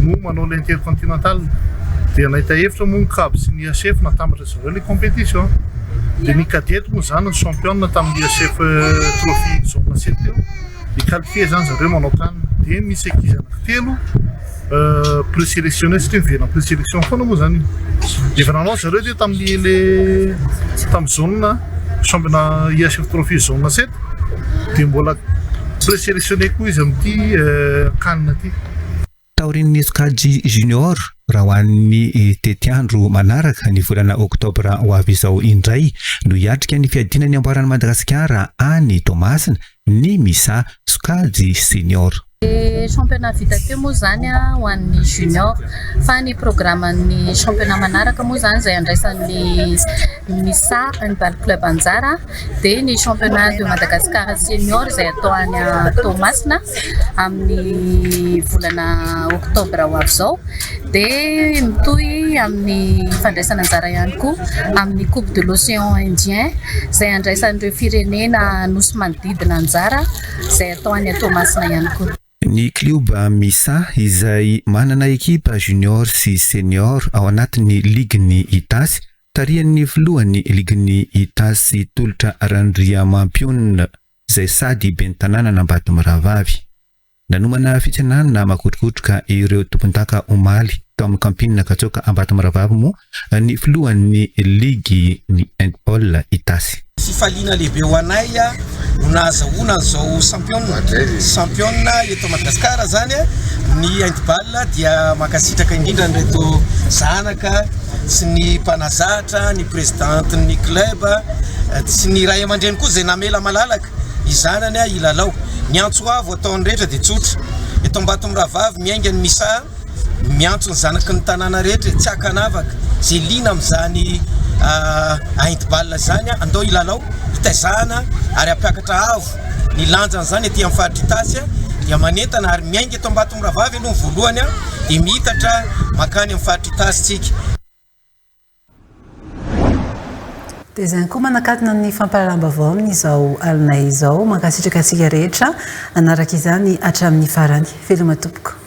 no manao ilay intercontinental. Dia nahita hevitra moa ny CAB sy ny IHF natambatra zareo ilay compétition. Dia ny cadette moa zany ny champion tamin'ny IHF Trophy zone 7 teo. Dia qualifié zany zareo manao CAN. Dia misy ankizy anankitelo présélectionné satria mivena présélection foana moa zany. Dia efa nanao zareo dia tamin'ny zone championnat IHF Trophy zone 7 dia mbola présélectionné koa izy amin'ity CAN ity. Taorin'ny sokajy junior raha ho an'ny tetiandro manaraka ny volana oktobra ho avy izao indray no hiatrika ny fiadinan'ny amboaran'ny Madagasikara any Tomasina ny Misa sokajy senior. Championnat vita teo moa zany ho an'ny junior fa ny programan'ny championnat manaraka moa zany izay andraisan'ny Misa handball club Anjara dia ny championnat de Madagascar senior izay atao any Tomasina amin'ny volana oktobra ho avy izao dia mitohy amin'ny fandraisana anjara ihany koa amin'ny coupe de l'océan indien izay andraisan'ireo firenena nosy manodidina anjara izay atao any Toamasina ihany koa. Ny klioba Misa izay manana ekipa junior sy senior ao anatin'ny ligny Itasy tarihan'ny voalohany ligny Itasy tolotra Randriamampion izay sady ben'ny tanàna n'Ambatomarahavavy. Nanomana fitsanana makotrokotroka ireo tompon-daka omaly tao amin'ny kampinina Katsoka Ambatomarahavavy moa ny voalohany ligy ny handball Itasy. Fifaliana lehibe ho anay no nahazahoana zao championna eto Madagasikara zany ny handball dia makasitraka indrindra nreto zanaka sy ny mpanazatra ny presidente ny club sy ny ray aman-dreny koa izay namela malalaka izanany ilalao ny antso avo ataony rehetra dia tsotra eto Ambatomarahavavy miainga ny Misa miantso ny zanaky ny tanàna rehetra tsy hakanavaka zay lina amin'izany handball zany andao ilalao hitaizana ary ampiakatra avo ny lanjany zany aty amin'ny faritra Itasy dia manentana ary miainga eto Ambatomarahavavy aloha voalohany dia mihitatra makany amin'ny faritra Itasy tsika. Dia izany koa manakatona ny fampalalam-baovao amin'izao alina izao mankasitraka antsika rehetra anaraka izany hatramin'ny farany. Veloma tompoko.